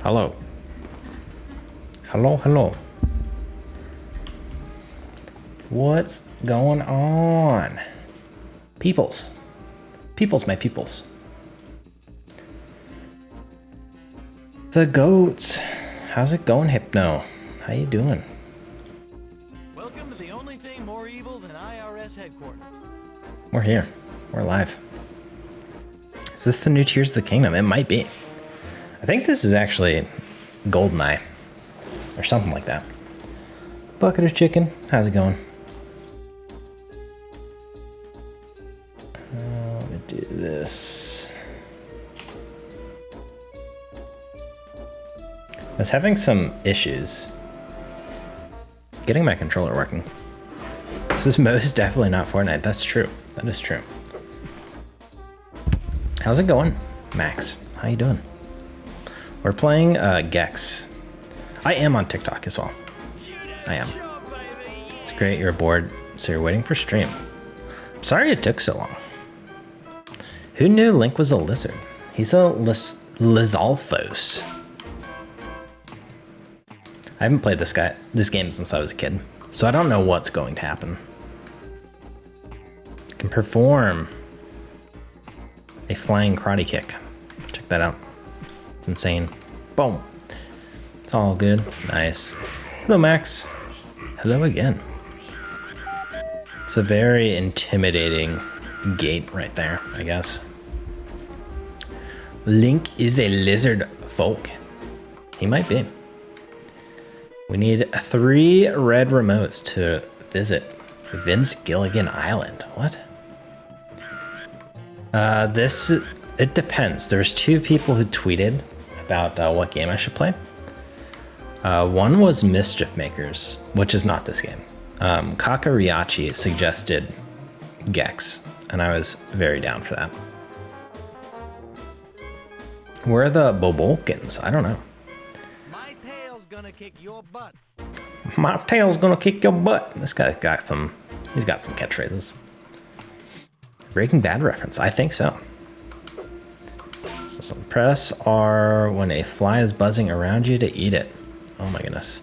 Hello. Hello, hello. What's going on? Peoples. Peoples, my peoples. The goats. How's it going, Hypno? How you doing? Welcome to the only thing more evil than IRS headquarters. We're here. We're live. Is this the new Tears of the Kingdom? It might be. I think this is actually GoldenEye or something like that. Bucket of chicken. How's it going? Let me do this. I was having some issues getting my controller working. This is most definitely not Fortnite. That's true. That is true. How's it going, Max? How you doing? We're playing Gex. I am on TikTok as well. I am. It's great you're bored, so you're waiting for stream. Sorry it took so long. Who knew Link was a lizard? He's a Lizalfos. I haven't played this game since I was a kid, so I don't know what's going to happen. I can perform a flying karate kick. Check that out. It's insane. Boom. It's all good. Nice. Hello, Max. Hello again. It's a very intimidating gate right there, I guess. Link is a lizard folk. He might be. We need 3 red remotes to visit Vince Gilligan Island. What? It depends. There's 2 people who tweeted about what game I should play. One was Mischief Makers, which is not this game. Kakariachi suggested Gex, and I was very down for that. Where are the Bobolkins? I don't know. My tail's gonna kick your butt. My tail's gonna kick your butt. This guy's got some, he's got some catchphrases. Breaking Bad reference, I think so. So press R when a fly is buzzing around you to eat it. Oh my goodness.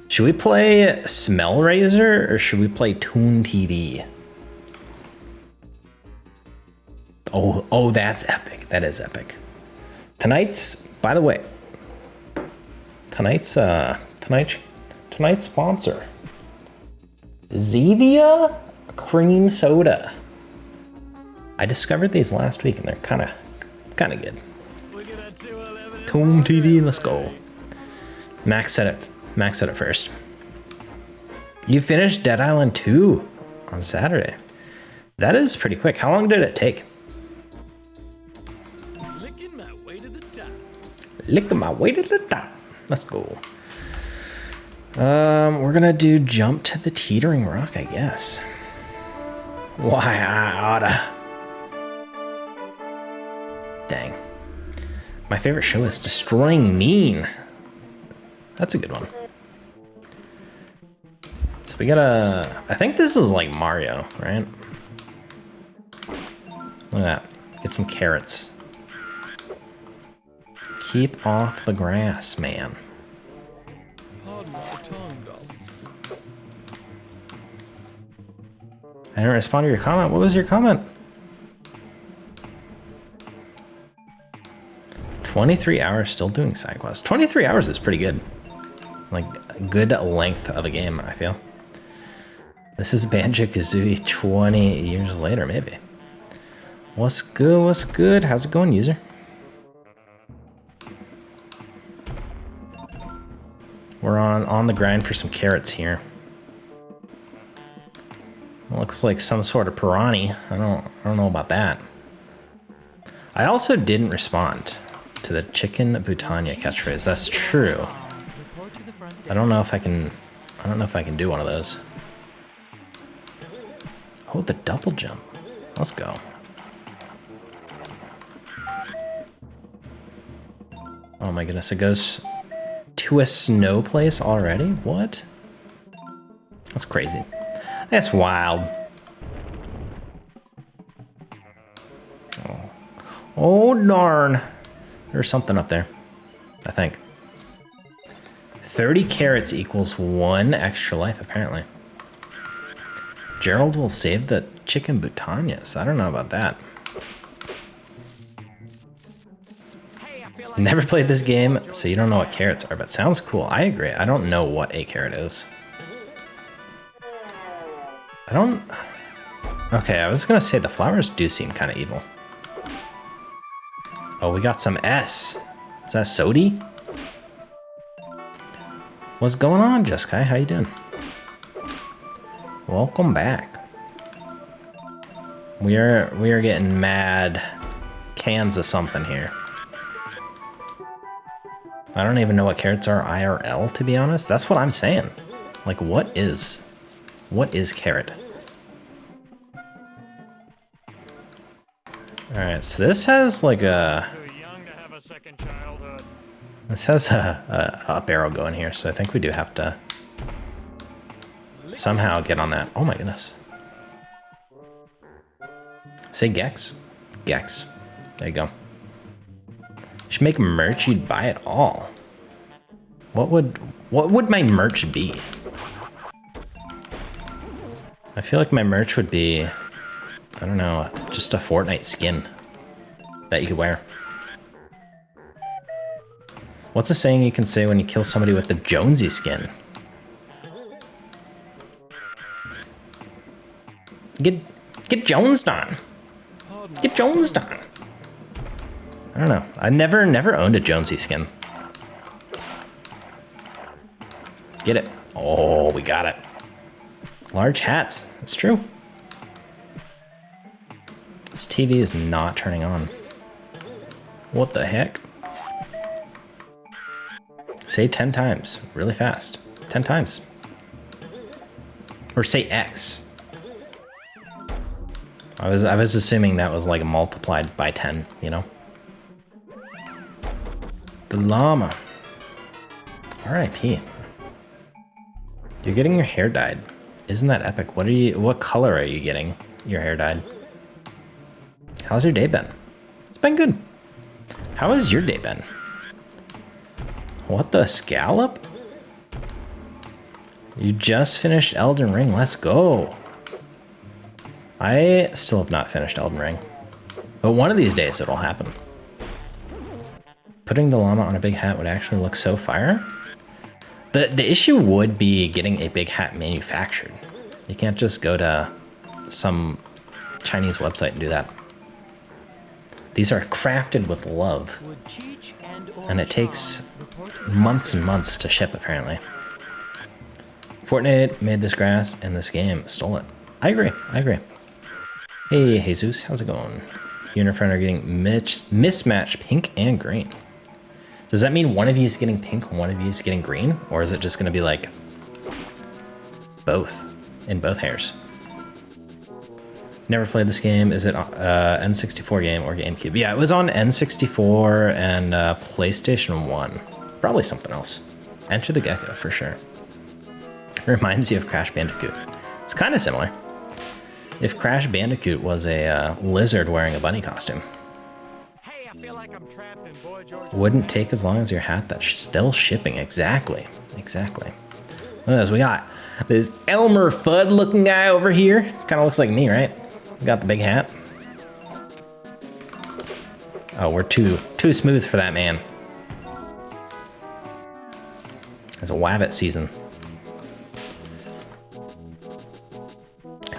Should we play Smell Razor or should we play Toon TV? Oh, that's epic. That is epic. Tonight's, by the way, tonight's sponsor, Zevia Cream Soda. I discovered these last week and they're kind of good. Toon TV, let's go. Max said it first. You finished Dead Island 2 on Saturday. That is pretty quick. How long did it take? Licking my way to the top. Licking my way to the top. Let's go. We're gonna do Jump to the Teetering Rock, I guess. Why I oughta. Dang. My favorite show is Destroying Mean. That's a good one. So we gotta, I think this is like Mario, right? Look at that. Get some carrots. Keep off the grass, man. I didn't respond to your comment. What was your comment? 23 hours still doing side quests. 23 hours is pretty good. Like a good length of a game, I feel. This is Banjo-Kazooie 20 years later, maybe. What's good? What's good? How's it going, user? We're on the grind for some carrots here. Looks like some sort of piranha. I don't know about that. I also didn't respond to the Chicken Butania catchphrase. That's true. I don't know if I can do one of those. Oh, the double jump. Let's go. Oh my goodness, it goes to a snow place already? What? That's crazy. That's wild. Oh darn. There's something up there. I think. 30 carrots equals 1 extra life, apparently. Gerald will save the chicken boutonnies. I don't know about that. Never played this game, so you don't know what carrots are, but sounds cool. I agree. I don't know what a carrot is. I don't... Okay, I was gonna say the flowers do seem kind of evil. Oh, we got some S. Is that Sodi? What's going on, Jessica? How you doing? Welcome back. We are getting mad cans of something here. I don't even know what carrots are IRL, to be honest. That's what I'm saying. Like, what is carrot? Alright, so this has like a... This has a up arrow going here, so I think we do have to somehow get on that. Oh my goodness. Say Gex. Gex. There you go. You should make merch, you'd buy it all. What would my merch be? I feel like my merch would be, I don't know, just a Fortnite skin that you could wear. What's a saying you can say when you kill somebody with the Jonesy skin? Get Jonesed on. Get Jonesed on. I don't know. I never owned a Jonesy skin. Get it. Oh, we got it. Large hats. It's true. This TV is not turning on. What the heck? Say 10 times, really fast. 10 times. Or say X. I was assuming that was like multiplied by 10, you know? The llama. R.I.P. You're getting your hair dyed. Isn't that epic? What color are you getting your hair dyed? How's your day been? It's been good. How has your day been? What the scallop? You just finished Elden Ring. Let's go. I still have not finished Elden Ring. But one of these days it'll happen. Putting the llama on a big hat would actually look so fire. The issue would be getting a big hat manufactured. You can't just go to some Chinese website and do that. These are crafted with love. And it takes months and months to ship, apparently. Fortnite made this grass and this game stole it. I agree. Hey, Jesus, how's it going? You and your friend are getting mismatched pink and green. Does that mean one of you is getting pink, one of you is getting green? Or is it just going to be like both in both hairs? Never played this game. Is it N64 game or GameCube? Yeah, it was on N64 and PlayStation 1. Probably something else. Enter the Gecko for sure. Reminds you of Crash Bandicoot. It's kind of similar. If Crash Bandicoot was a lizard wearing a bunny costume. Hey, I feel like I'm trapped in Boy George. Wouldn't take as long as your hat that's still shipping. Exactly. Look at this. We got this Elmer Fudd looking guy over here. Kind of looks like me, right? Got the big hat. Oh, we're too smooth for that man. It's a Wabbit season.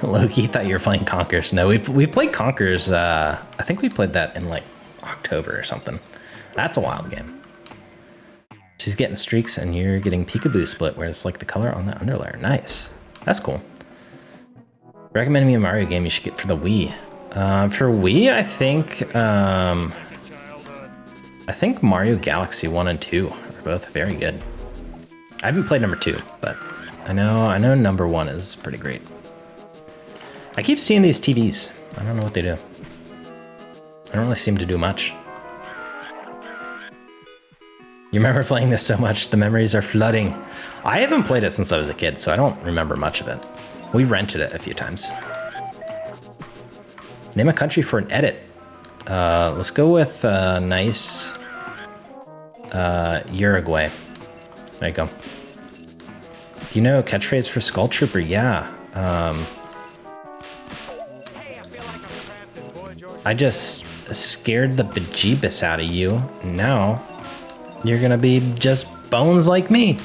Loki thought you were playing Conkers. No, we played Conkers. I think we played that in like October or something. That's a wild game. She's getting streaks and you're getting peekaboo split where it's like the color on the underlayer. Nice. That's cool. Recommend me a Mario game you should get for the Wii. For Wii, I think Mario Galaxy 1 and 2 are both very good. I haven't played number 2, but I know number 1 is pretty great. I keep seeing these TVs. I don't know what they do. I don't really seem to do much. You remember playing this so much, the memories are flooding. I haven't played it since I was a kid, so I don't remember much of it. We rented it a few times. Name a country for an edit. Let's go with nice Uruguay. There you go. You know, catchphrase for Skull Trooper, yeah. I just scared the bejeebus out of you. Now, you're gonna be just bones like me.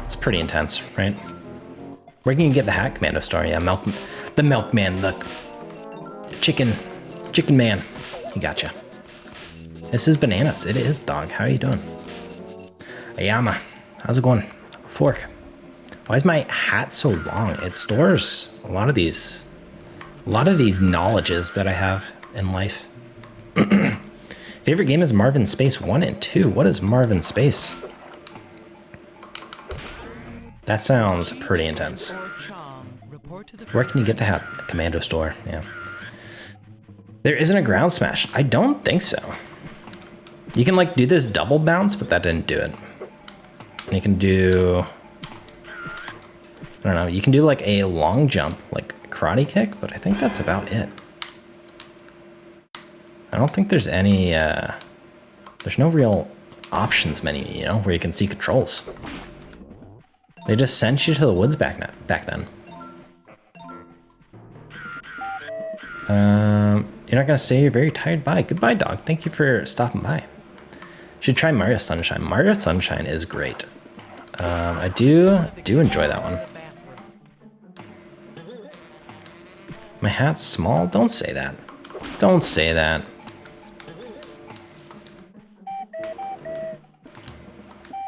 It's pretty intense, right? Where can you get the Hat Commando star? Yeah, the Milkman, the chicken man. He gotcha. This is Bananas. It is, dog. How are you doing? Ayama, how's it going? Fork. Why is my hat so long? It stores a lot of these knowledges that I have in life. Favorite game is Marvin Space 1 and 2. What is Marvin Space? That sounds pretty intense. Where can you get the Hat Commando store? Yeah. There isn't a ground smash. I don't think so. You can like do this double bounce, but that didn't do it. And you can do, I don't know, you can do like a long jump, like karate kick, but I think that's about it. I don't think there's any, there's no real options menu, you know, where you can see controls. They just sent you to the woods back then. You're not gonna say you're very tired. Bye. Goodbye, dog. Thank you for stopping by. Should try Mario Sunshine. Mario Sunshine is great. I do enjoy that one. My hat's small? Don't say that. Don't say that.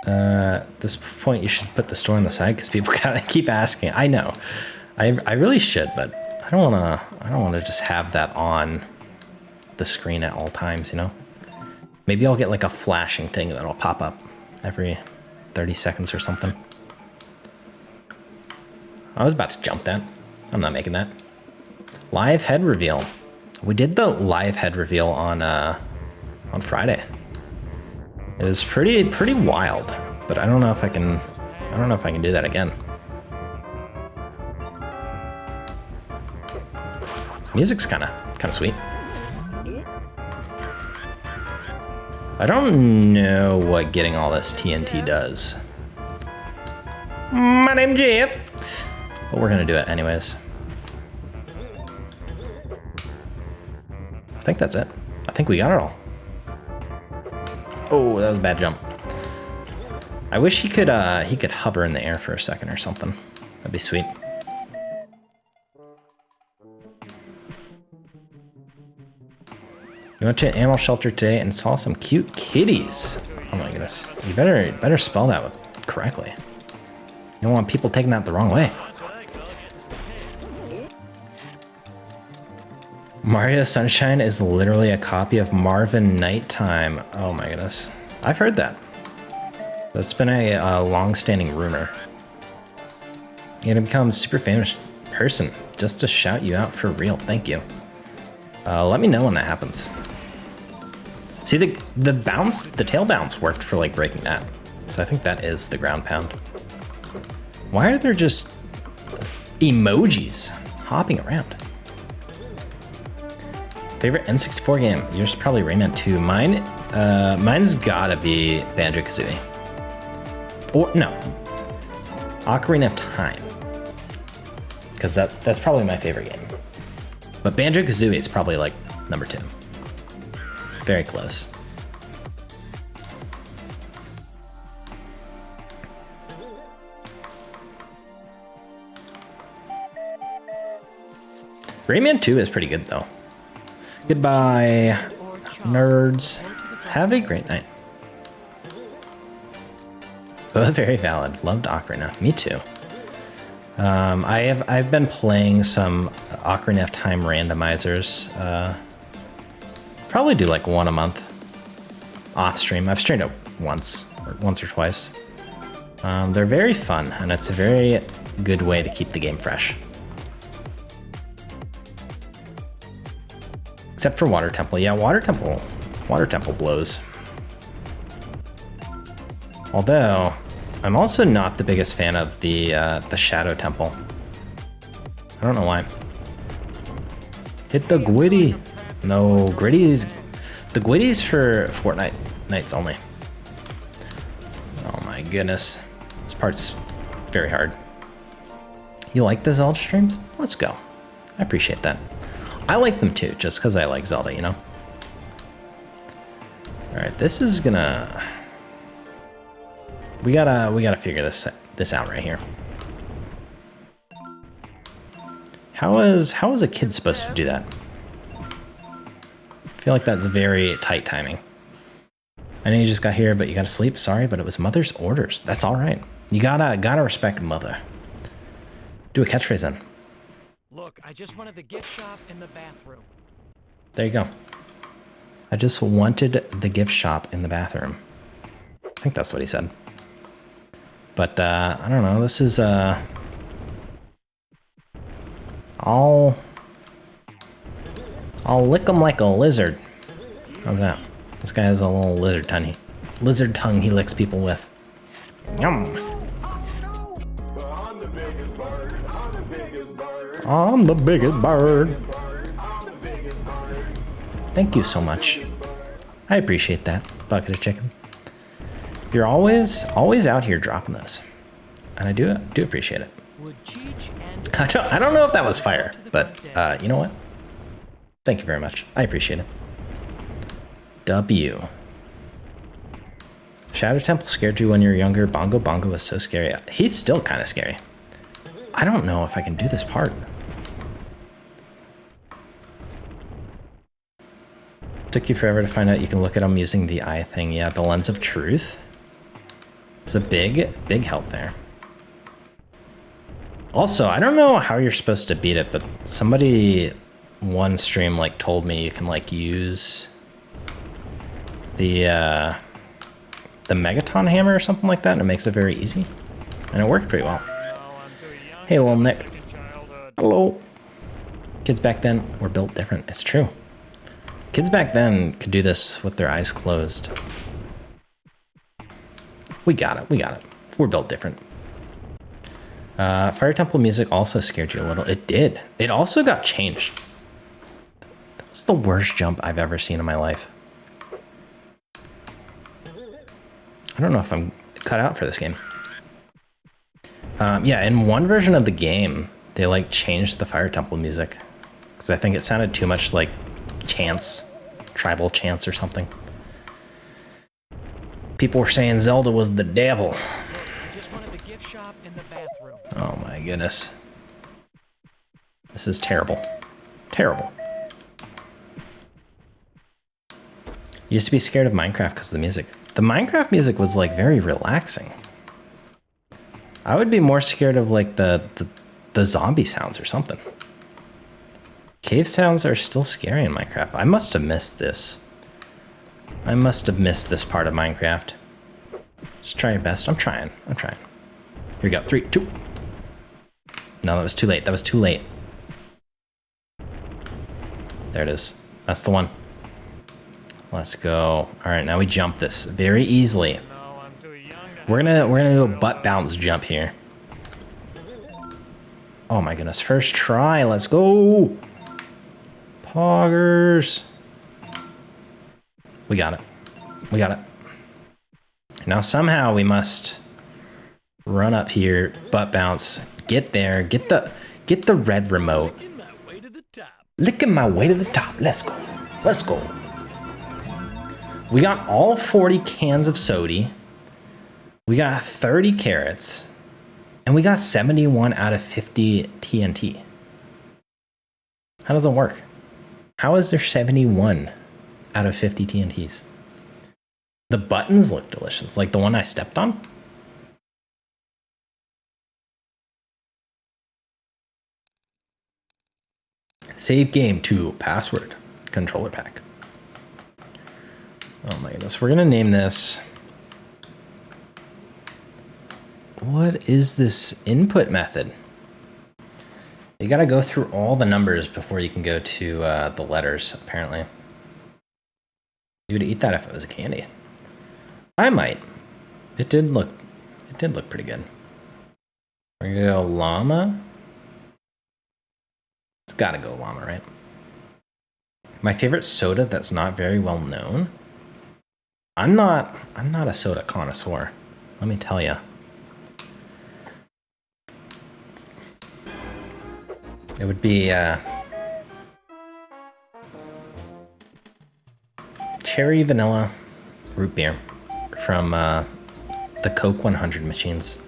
At this point, you should put the store on the side because people gotta keep asking. I know. I really should, but I don't wanna just have that on the screen at all times, you know? Maybe I'll get like a flashing thing that'll pop up every 30 seconds or something. I was about to jump that. I'm not making that. Live head reveal. We did the live head reveal on Friday. It was pretty wild, but I don't know if I can do that again. This music's kind of sweet. I don't know what getting all this TNT does. My name's Jeff. But we're gonna do it anyways. I think that's it. I think we got it all. Oh, that was a bad jump. I wish he could hover in the air for a second or something. That'd be sweet. We went to an animal shelter today and saw some cute kitties. Oh my goodness. You better spell that correctly. You don't want people taking that the wrong way. Mario Sunshine is literally a copy of Marvin Nighttime. Oh my goodness. I've heard that. That's been a long-standing rumor. You're gonna become a super famous person just to shout you out for real. Thank you. Let me know when that happens. See, the bounce, the tail bounce worked for like breaking that. So I think that is the ground pound. Why are there just emojis hopping around? Favorite N64 game? Yours probably Rayman 2. Mine's gotta be Banjo-Kazooie. Or no, Ocarina of Time. Because that's probably my favorite game. But Banjo-Kazooie is probably like number 2. Very close. Rayman 2 is pretty good though. Goodbye, nerds. Have a great night. Both very valid. Loved Ocarina. Me too. I've been playing some Ocarina of Time randomizers. Probably do like one a month off stream. I've streamed it once or twice. They're very fun, and it's a very good way to keep the game fresh. Except for Water Temple. Yeah, Water Temple blows. Although, I'm also not the biggest fan of the Shadow Temple. I don't know why. Hit the Gwitty. No, Gritty's The Gwitty's for Fortnite nights only. Oh my goodness. This part's very hard. You like the Zelda streams? Let's go. I appreciate that. I like them too, just because I like Zelda, you know? Alright, this is gonna... We gotta figure this out right here. How is a kid supposed to do that? I feel like that's very tight timing. I know you just got here, but you gotta sleep. Sorry, but it was mother's orders. That's all right. You gotta respect mother. Do a catchphrase then. Look, I just wanted the gift shop in the bathroom. There you go. I just wanted the gift shop in the bathroom. I think that's what he said. But I don't know. This is I'll lick him like a lizard. How's that? This guy has a little lizard tongue he licks people with. Yum. I'm the biggest bird. Thank you so much. I appreciate that, bucket of chicken. You're always out here dropping this, and I do appreciate it. I don't know if that was fire, but you know what? Thank you very much. I appreciate it. W. Shadow Temple scared you when you were younger. Bongo Bongo was so scary. He's still kind of scary. I don't know if I can do this part. Took you forever to find out you can look at them using the eye thing. Yeah, the lens of truth. It's a big help there. Also, I don't know how you're supposed to beat it, but somebody one stream like told me you can like use the Megaton hammer or something like that, and it makes it very easy. And it worked pretty well. Hey, little Nick. Hello. Kids back then were built different. It's true. Kids back then could do this with their eyes closed. We got it. We're built different. Fire Temple music also scared you a little. It did. It also got changed. That was the worst jump I've ever seen in my life. I don't know if I'm cut out for this game. Yeah, in one version of the game, they like changed the Fire Temple music. Because I think it sounded too much like chants, tribal chants or something. People were saying Zelda was the devil. Oh my goodness. This is terrible. Terrible. Used to be scared of Minecraft because of the music. The Minecraft music was like very relaxing. I would be more scared of like the zombie sounds or something. Cave sounds are still scary in Minecraft. I must have missed this. I must have missed this part of Minecraft. Just try your best. I'm trying. Here we go. 3, 2. No, that was too late. There it is. That's the one. Let's go. All right, now we jump this very easily. We're gonna do a butt bounce jump here. Oh my goodness! First try. Let's go. Poggers. We got it. Now somehow we must run up here, butt bounce, get there, get the red remote. Licking my way to the top. Let's go. We got all 40 cans of sody. We got 30 carrots. And we got 71 out of 50 TNT. How does it work? How is there 71 out of 50 TNTs? The buttons look delicious, like the one I stepped on. Save game 2, password, controller pack. Oh my goodness, we're gonna name this. What is this input method? You gotta go through all the numbers before you can go to the letters, apparently. You would eat that if it was a candy. I might. It did look pretty good. We're gonna go llama. It's gotta go llama, right? My favorite soda that's not very well known. I'm not a soda connoisseur. Let me tell you. It would be cherry vanilla root beer from the Coke 100 machines.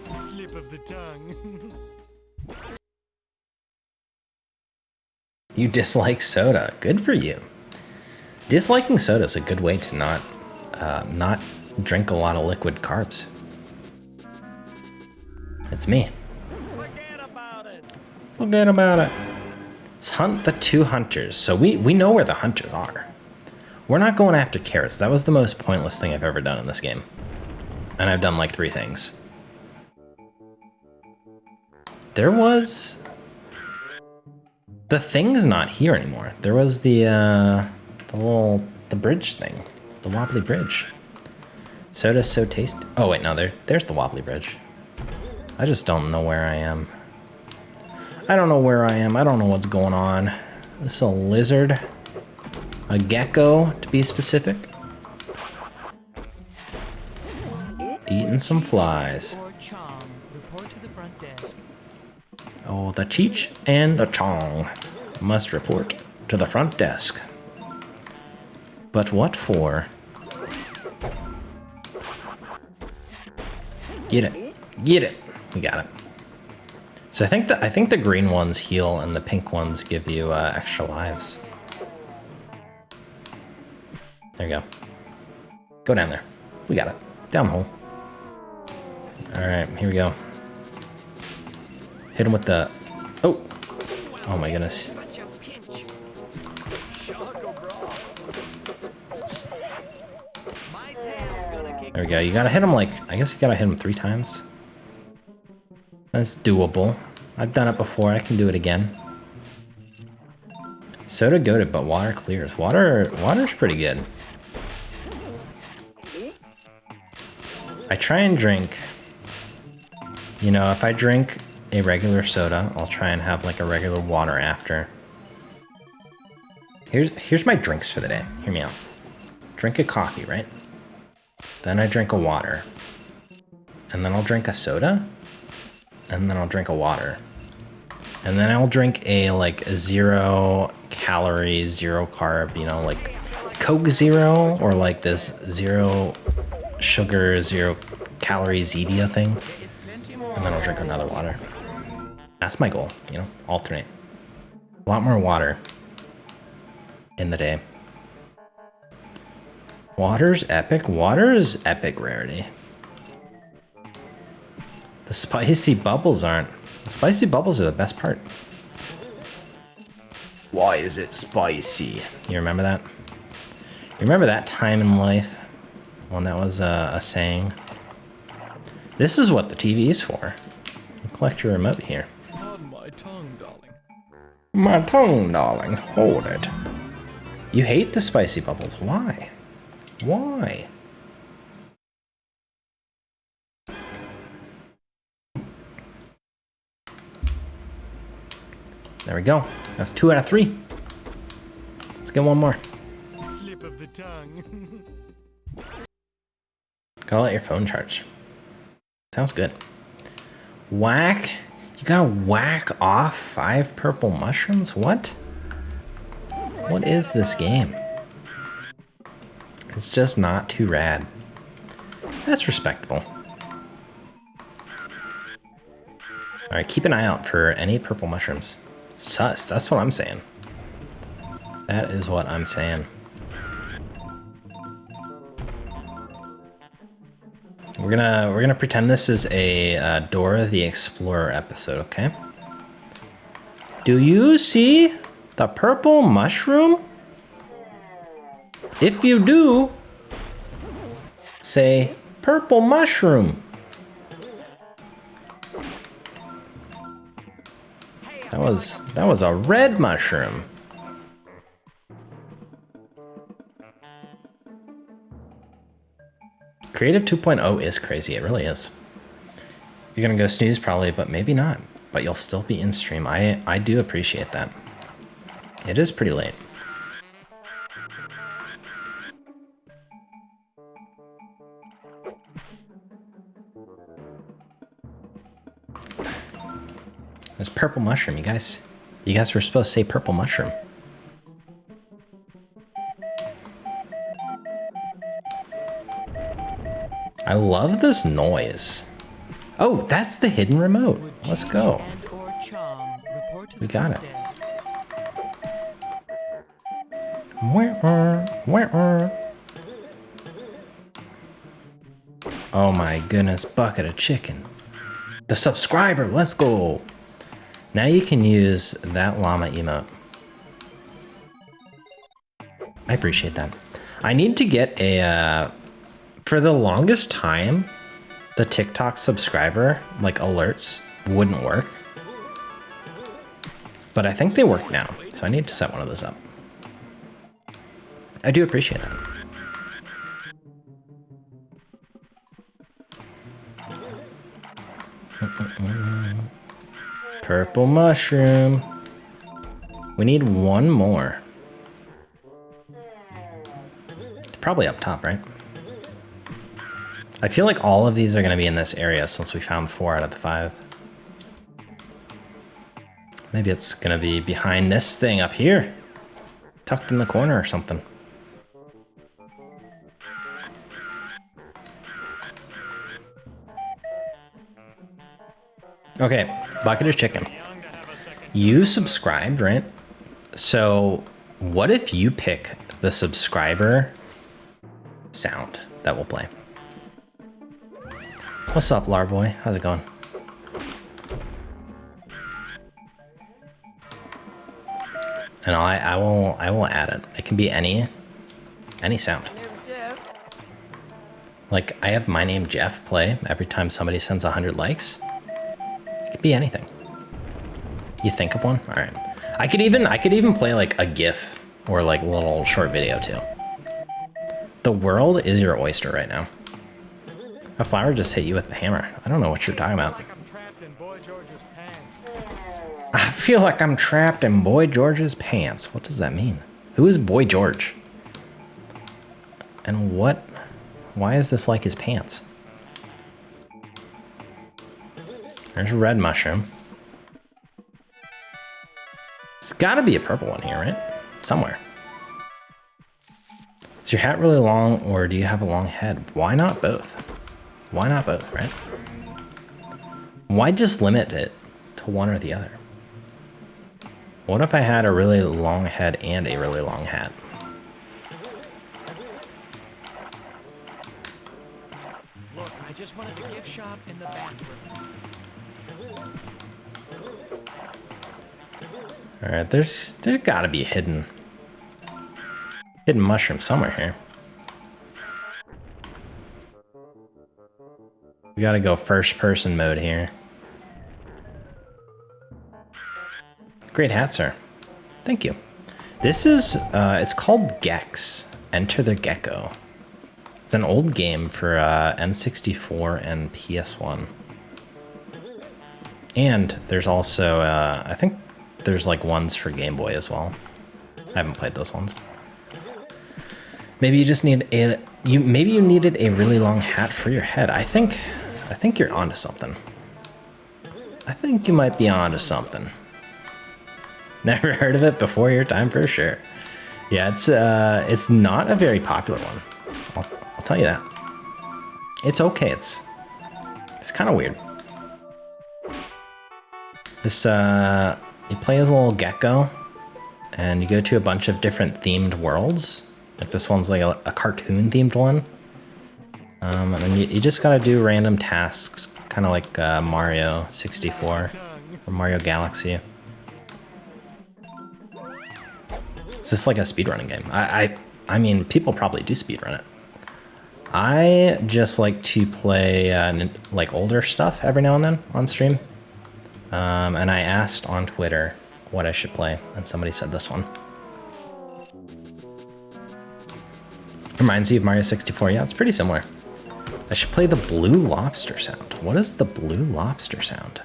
Slip of the tongue. You dislike soda. Good for you. Disliking soda is a good way to not drink a lot of liquid carbs. It's me. Forget about it. Forget about it. Let's hunt the two hunters. So we know where the hunters are. We're not going after carrots. That was the most pointless thing I've ever done in this game. And I've done like 3 things. There was... The thing's not here anymore. There was the bridge thing. The wobbly bridge. Soda's so tasty. Oh wait, no, there's the wobbly bridge. I just don't know where I am. I don't know where I am. I don't know what's going on. This is a lizard. A gecko, to be specific. Eating some flies. Report to the front desk. Oh, the Cheech and the Chong must report to the front desk. But what for? Get it. Get it. We got it. So I think the green ones heal and the pink ones give you extra lives. There you go. Go down there. We got it. Down the hole. Alright, here we go. Hit him with the... Oh! Oh my goodness. There we go. You gotta hit him like... I guess you gotta hit him 3 times. That's doable. I've done it before. I can do it again. Soda goated, but water clears. Water's pretty good. I try and drink... You know, if I drink a regular soda, I'll try and have like a regular water after. Here's my drinks for the day. Hear me out. Drink a coffee, right? Then I drink a water. And then I'll drink a soda. And then I'll drink a water. And then I'll drink a like a 0 calorie, 0 carb, you know, like Coke Zero or like this 0 sugar, 0 calorie Zedia thing. And then I'll drink another water. That's my goal, you know, alternate. A lot more water in the day. Water's epic. Water is epic rarity. The spicy bubbles aren't. The spicy bubbles are the best part. Why is it spicy? You remember that? You remember that time in life when that was a saying? This is what the TV is for. You collect your remote here. Pardon my tongue, darling. My tongue, darling. Hold it. You hate the spicy bubbles. Why? Why? There we go. That's 2 out of 3. Let's get one more. Slip of the tongue. Gotta let your phone charge. Sounds good. Whack? You gotta whack off 5 purple mushrooms? What? What is this game? It's just not too rad. That's respectable. Alright, keep an eye out for any purple mushrooms. Sus, that's what I'm saying. That is what I'm saying. We're gonna pretend this is a Dora the Explorer episode, okay? Do you see the purple mushroom? If you do, say purple mushroom. That was a red mushroom. Creative 2.0 is crazy, it really is. You're gonna go snooze probably, but maybe not. But you'll still be in stream. I do appreciate that. It is pretty late. There's purple mushroom, you guys. You guys were supposed to say purple mushroom. I love this noise. Oh, that's the hidden remote. Let's go. We got it. Oh my goodness, bucket of chicken. The subscriber, let's go. Now you can use that llama emote. I appreciate that. I need to get a, for the longest time, the TikTok subscriber, like alerts, wouldn't work. But I think they work now, so I need to set one of those up. I do appreciate that. Purple mushroom. We need one more. It's probably up top, right? I feel like all of these are going to be in this area since we found 4 out of the 5. Maybe it's going to be behind this thing up here. Tucked in the corner or something. Okay, bucket of chicken. You subscribed, right? So what if you pick the subscriber sound that will play? What's up, Larboy? How's it going? And I will add it. It can be any sound. Like I have my name Jeff play every time somebody sends 100 likes. It could be anything. You think of one? All right. I could even play like a GIF or like a little short video too. The world is your oyster right now. A flower just hit you with the hammer. I don't know what you're talking about. I feel like I'm trapped in Boy George's pants. What does that mean? Who is Boy George? And why is this like his pants? There's a red mushroom. There's gotta be a purple one here, right? Somewhere. Is your hat really long or do you have a long head? Why not both? Why not both, right? Why just limit it to one or the other? What if I had a really long head and a really long hat? Look, I just wanted the gift shop in the bathroom. All right, there's gotta be a hidden mushroom somewhere here. We gotta go first person mode here. Great hat, sir. Thank you. This is, it's called Gex. Enter the Gecko. It's an old game for N64 and PS1. And there's also, I think there's like ones for Game Boy as well. I haven't played those ones. Maybe you just need maybe you needed a really long hat for your head. I think you're onto something. I think you might be onto something. Never heard of it before your time for sure. Yeah, it's not a very popular one. I'll tell you that. It's okay. It's kind of weird. This you play as a little gecko, and you go to a bunch of different themed worlds. Like this one's like a cartoon themed one. And then you just gotta do random tasks, kind of like Mario 64 or Mario Galaxy. Is this like a speedrunning game? I mean, people probably do speedrun it. I just like to play like older stuff every now and then on stream. And I asked on Twitter what I should play, and somebody said this one. Reminds you of Mario 64. Yeah, it's pretty similar. I should play the blue lobster sound. What is the blue lobster sound?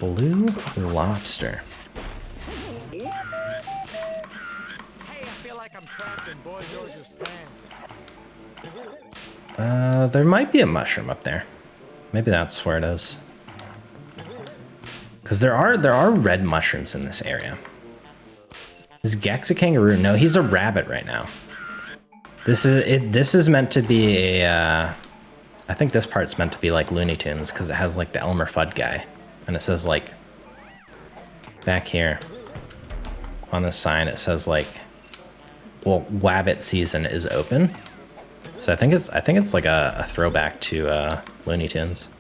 Blue lobster. Hey, I feel like I'm trapped in Boy George's pants. There might be a mushroom up there. Maybe that's where it is. Because there are red mushrooms in this area. Is Gex a kangaroo? No, he's a rabbit right now. This is meant to be a. I think this part's meant to be like Looney Tunes because it has like the Elmer Fudd guy, and it says like back here on the sign it says like, well, Wabbit season is open. So I think it's like a throwback to Looney Tunes.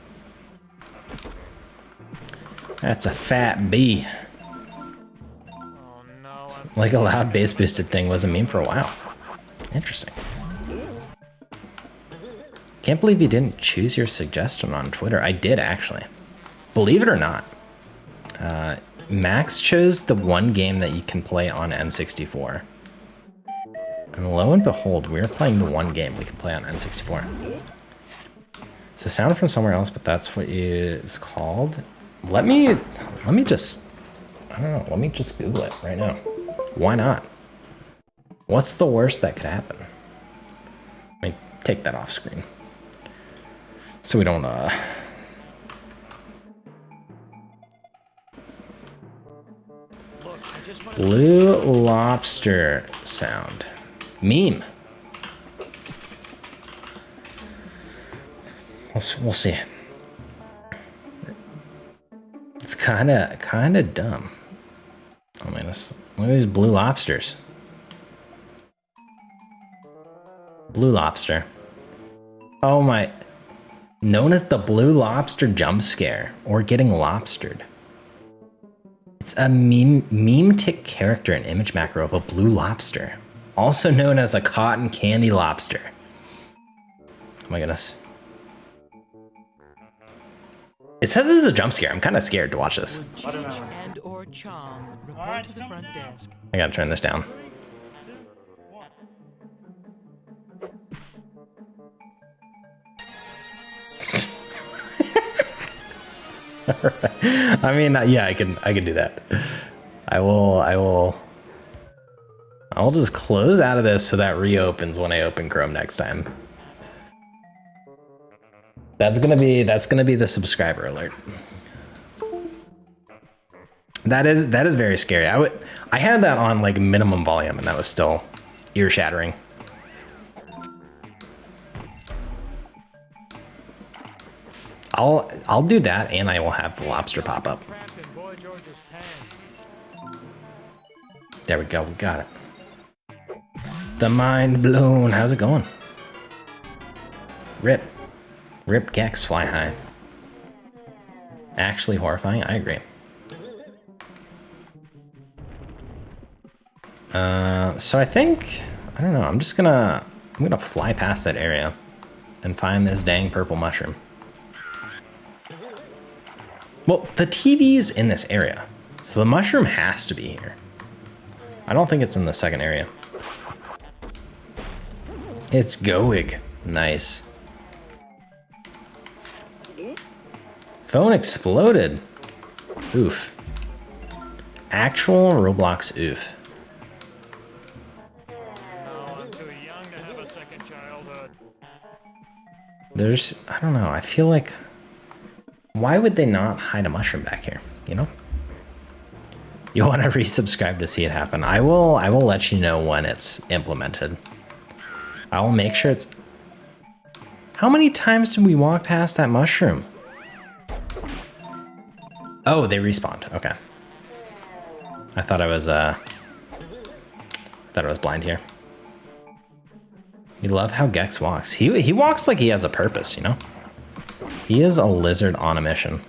That's a fat bee. Oh no. Like a loud bass boosted thing was a meme for a while. Interesting. Can't believe you didn't choose your suggestion on Twitter. I did actually. Believe it or not. Max chose the one game that you can play on N64. And lo and behold, we're playing the one game we can play on N64. It's a sound from somewhere else, but that's what it's called. Let me just, I don't know, let me just Google it right now. Why not? What's the worst that could happen? Let me take that off screen. So we don't, Blue lobster sound. Meme. We'll see. It's kind of dumb. Oh man, look at these blue lobsters. Blue lobster. Oh my. Known as the blue lobster jump scare or getting lobstered. It's a meme tick character and image macro of a blue lobster, also known as a cotton candy lobster. Oh my goodness. It says this is a jump scare. I'm kind of scared to watch this. And or Chom, report to the front desk. I gotta turn this down. I mean, yeah, I can do that. I'll just close out of this so that reopens when I open Chrome next time. That's gonna be the subscriber alert. That is very scary. I had that on like minimum volume and that was still ear shattering. I'll do that and I will have the lobster pop up. There we go, we got it. The mind blown. How's it going? Rip Gex, fly high. Actually horrifying, I agree. So I think, I don't know, I'm gonna fly past that area and find this dang purple mushroom. Well, the TV's in this area, so the mushroom has to be here. I don't think it's in the second area. It's going. Nice. Phone exploded. Oof. Actual Roblox oof. I'm too young to have a second childhood. There's, I don't know, I feel like, why would they not hide a mushroom back here, you know? You want to resubscribe to see it happen. I will let you know when it's implemented. I will make sure it's... How many times did we walk past that mushroom? Oh, they respawned. Okay. I thought I was blind here. You love how Gex walks. He walks like he has a purpose, you know? He is a lizard on a mission.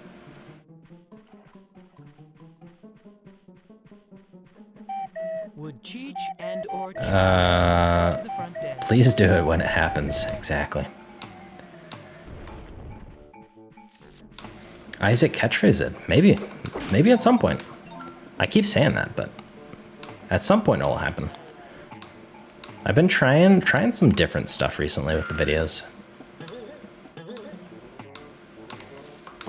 Would Cheech and or Please do it when it happens. Exactly. Isaac catchphrase it. Maybe at some point. I keep saying that, but at some point it'll happen. I've been trying some different stuff recently with the videos.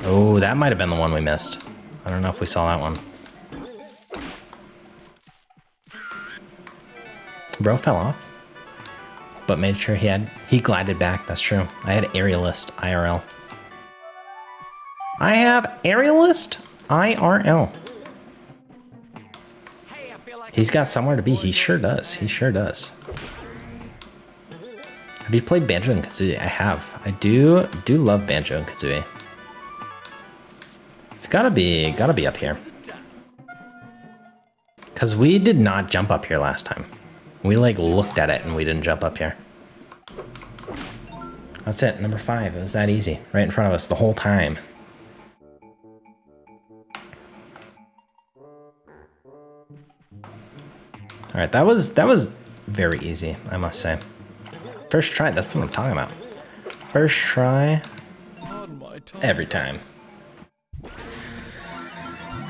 Oh, that might have been the one we missed. I don't know if we saw that one. Bro fell off. but made sure he glided back. That's true. I had aerialist IRL. I have aerialist IRL. He's got somewhere to be. He sure does. He sure does. Have you played Banjo and Kazooie? I have. I do love Banjo and Kazooie. It's gotta be up here. Cause we did not jump up here last time. We like looked at it and we didn't jump up here. That's it, number 5. It was that easy. Right in front of us the whole time. Alright, that was very easy, I must say. First try, that's what I'm talking about. First try, every time.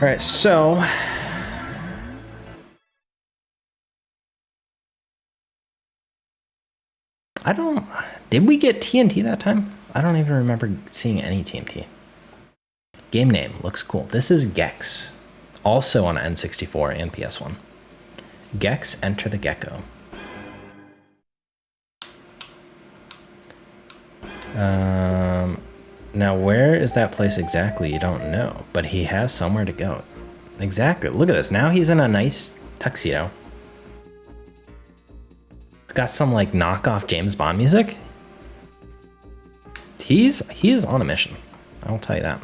Alright, so... Did we get TNT that time? I don't even remember seeing any TNT. Game name, looks cool. This is Gex, also on N64 and PS1. Gex, Enter the Gecko. Now where is that place exactly? You don't know, but he has somewhere to go. Exactly, look at this. Now he's in a nice tuxedo. It's got some like knockoff James Bond music. He is on a mission. I'll tell you that.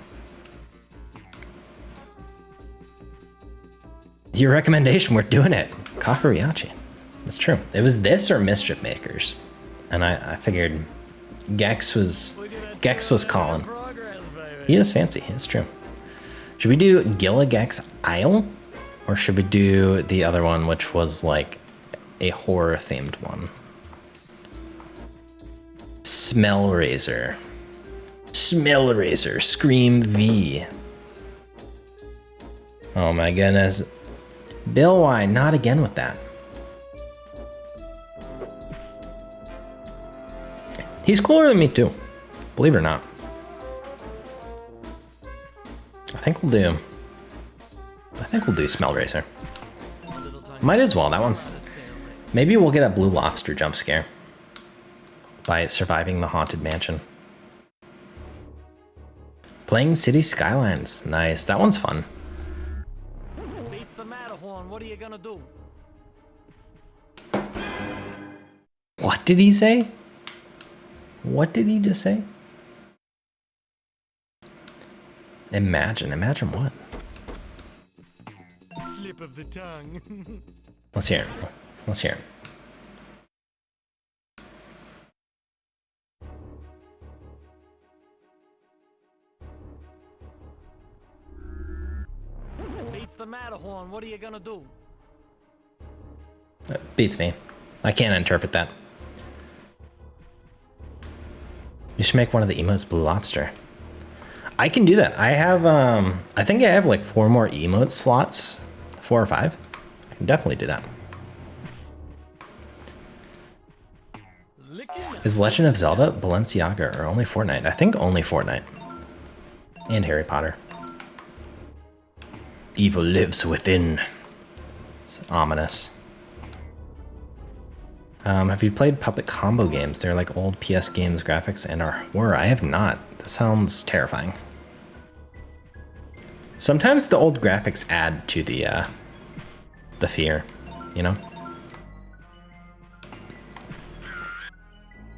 Your recommendation, we're doing it. Kakariachi. That's true. It was this or Mischief Makers. And I figured Gex was calling. He is fancy, it's true. Should we do Gillagex Isle? Or should we do the other one, which was like a horror themed one? Smellraiser. Smellraiser, Scream V. Oh my goodness. Bill, why not again with that? He's cooler than me too, believe it or not. I think we'll do Smellraiser. Might as well, that one's... Maybe we'll get a Blue Lobster jump scare by surviving the Haunted Mansion. Playing City Skylines, nice, that one's fun. Beat the Matterhorn, what are you gonna do? What did he say? What did he just say? Imagine what? Slip of the tongue. Let's hear it. Let's hear it. Beat the Matterhorn, what are you gonna do? That beats me. I can't interpret that. You should make one of the emotes Blue Lobster. I can do that. I have, I think I have like 4 more emote slots. 4 or 5. I can definitely do that. Is Legend of Zelda, Balenciaga, or only Fortnite? I think only Fortnite. And Harry Potter. Evil lives within. It's ominous. Have you played Puppet Combo games? They're like old PS games graphics and are horror. I have not. That sounds terrifying. Sometimes the old graphics add to the fear, you know?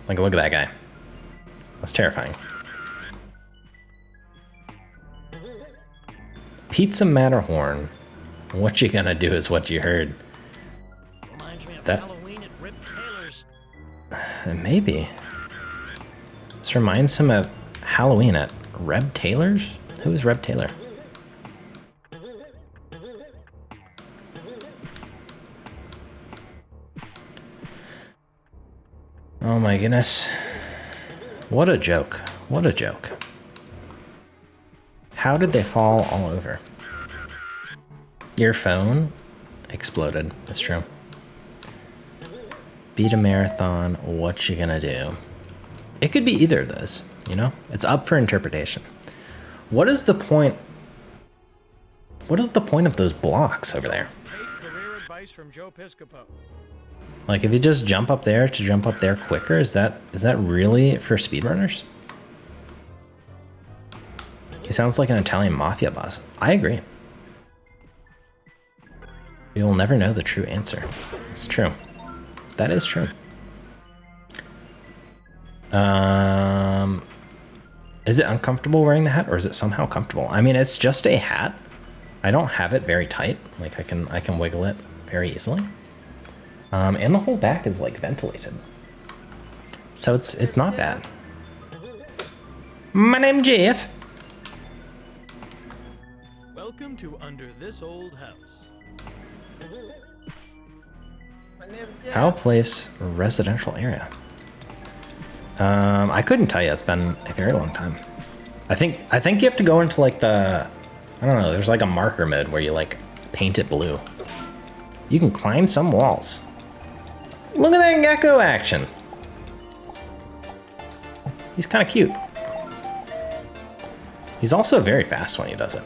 Like, look at that guy. That's terrifying. Pizza Matterhorn. What you gonna do is what you heard. Reminds me of That... Halloween at Rip Taylor's. Maybe. This reminds him of Halloween at Reb Taylor's? Who is Reb Taylor? Oh my goodness. What a joke. What a joke. How did they fall all over? Your phone exploded. That's true. Beat a marathon. What you gonna do? It could be either of those, you know? It's up for interpretation. What is the point? What is the point of those blocks over there? Take career advice from Joe Piscopo. Like, if you just jump up there to jump up there quicker, is that really for speedrunners? He sounds like an Italian mafia boss. I agree. We will never know the true answer. It's true. That is true. Is it uncomfortable wearing the hat, or is it somehow comfortable? I mean, it's just a hat. I don't have it very tight. Like, I can wiggle it very easily. And the whole back is like ventilated. So it's not bad. My name's Jeff. Welcome to Under This Old House. How place residential area? I couldn't tell you. It's been a very long time. I think you have to go into like the, I don't know, there's like a marker mode where you like paint it blue. You can climb some walls. Look at that Gecko action. He's kind of cute. He's also very fast when he does it.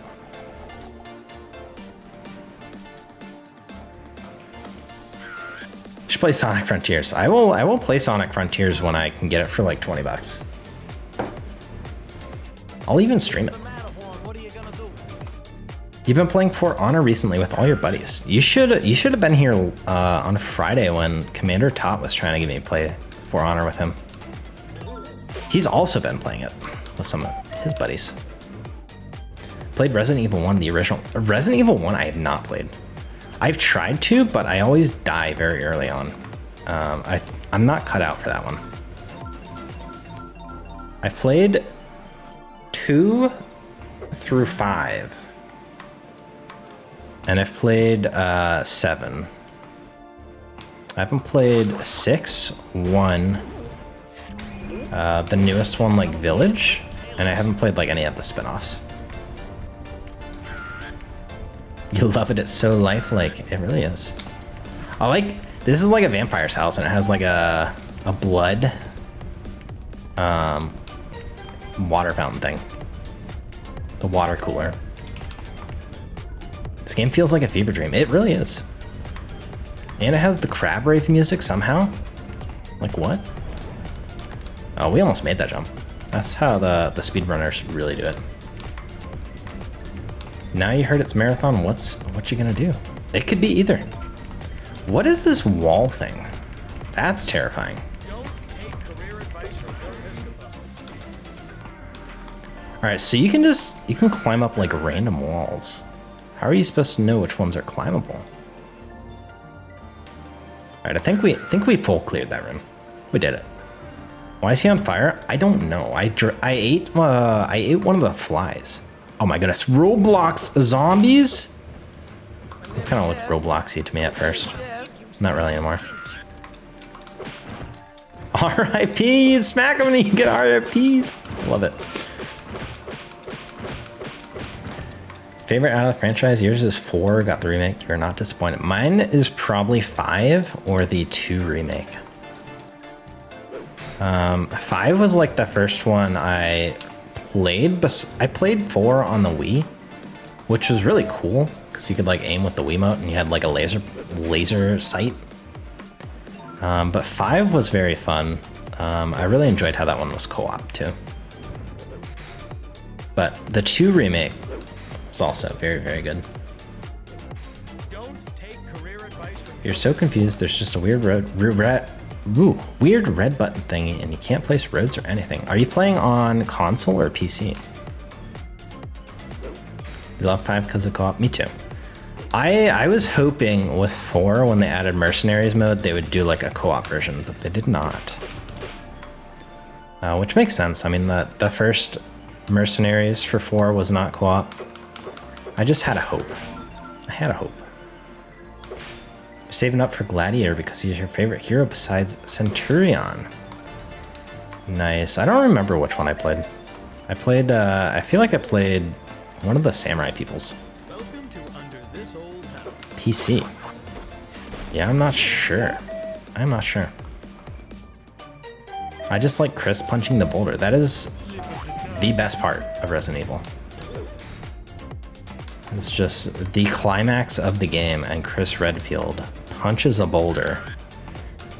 Should play Sonic Frontiers. I will play Sonic Frontiers when I can get it for like 20 bucks. I'll even stream it. You've been playing For Honor recently with all your buddies. You should have been here on Friday when Commander Tot was trying to get me to play For Honor with him. He's also been playing it with some of his buddies. Played Resident Evil 1, the original. Resident Evil 1 I have not played. I've tried to, but I always die very early on. I'm not cut out for that one. I played 2 through 5. And I've played 7. I haven't played 6, 1, the newest one like Village, and I haven't played like any of the spin-offs. You love it, it's so lifelike. It really is. This is like a vampire's house, and it has like a blood water fountain thing. The water cooler. This game feels like a fever dream. It really is. And it has the crab rave music somehow. Like what? Oh, we almost made that jump. That's how the speedrunners really do it. Now you heard it's marathon, what you gonna do? It could be either. What is this wall thing? That's terrifying. Alright, so you can climb up like random walls. How are you supposed to know which ones are climbable? Alright, I think we full cleared that room. We did it. Why is he on fire? I don't know. I ate one of the flies. Oh my goodness, Roblox zombies? It kind of looked Robloxy to me at first. Not really anymore. RIPs! Smack them and you get RIPs! Love it. Favorite out of the franchise? Yours is 4, got the remake. You're not disappointed. Mine is probably 5 or the 2 remake. 5 was like the first one I played, but I played 4 on the Wii, which was really cool because you could like aim with the Wiimote and you had like a laser sight. But 5 was very fun. I really enjoyed how that one was co-op too. But the 2 remake was also very, very good. You're so confused. There's just a weird weird red button thingy, and you can't place roads or anything. Are you playing on console or PC? You love 5 because of co-op? Me too. I was hoping with 4, when they added Mercenaries mode, they would do like a co-op version, but they did not. Which makes sense. I mean, the first Mercenaries for 4 was not co-op. I just had a hope. I had a hope. You're saving up for Gladiator because he's your favorite hero besides Centurion. Nice. I don't remember which one I played. I feel like I played one of the samurai peoples. PC. Yeah, I'm not sure. I'm not sure. I just like Chris punching the boulder. That is the best part of Resident Evil. It's just the climax of the game, and Chris Redfield punches a boulder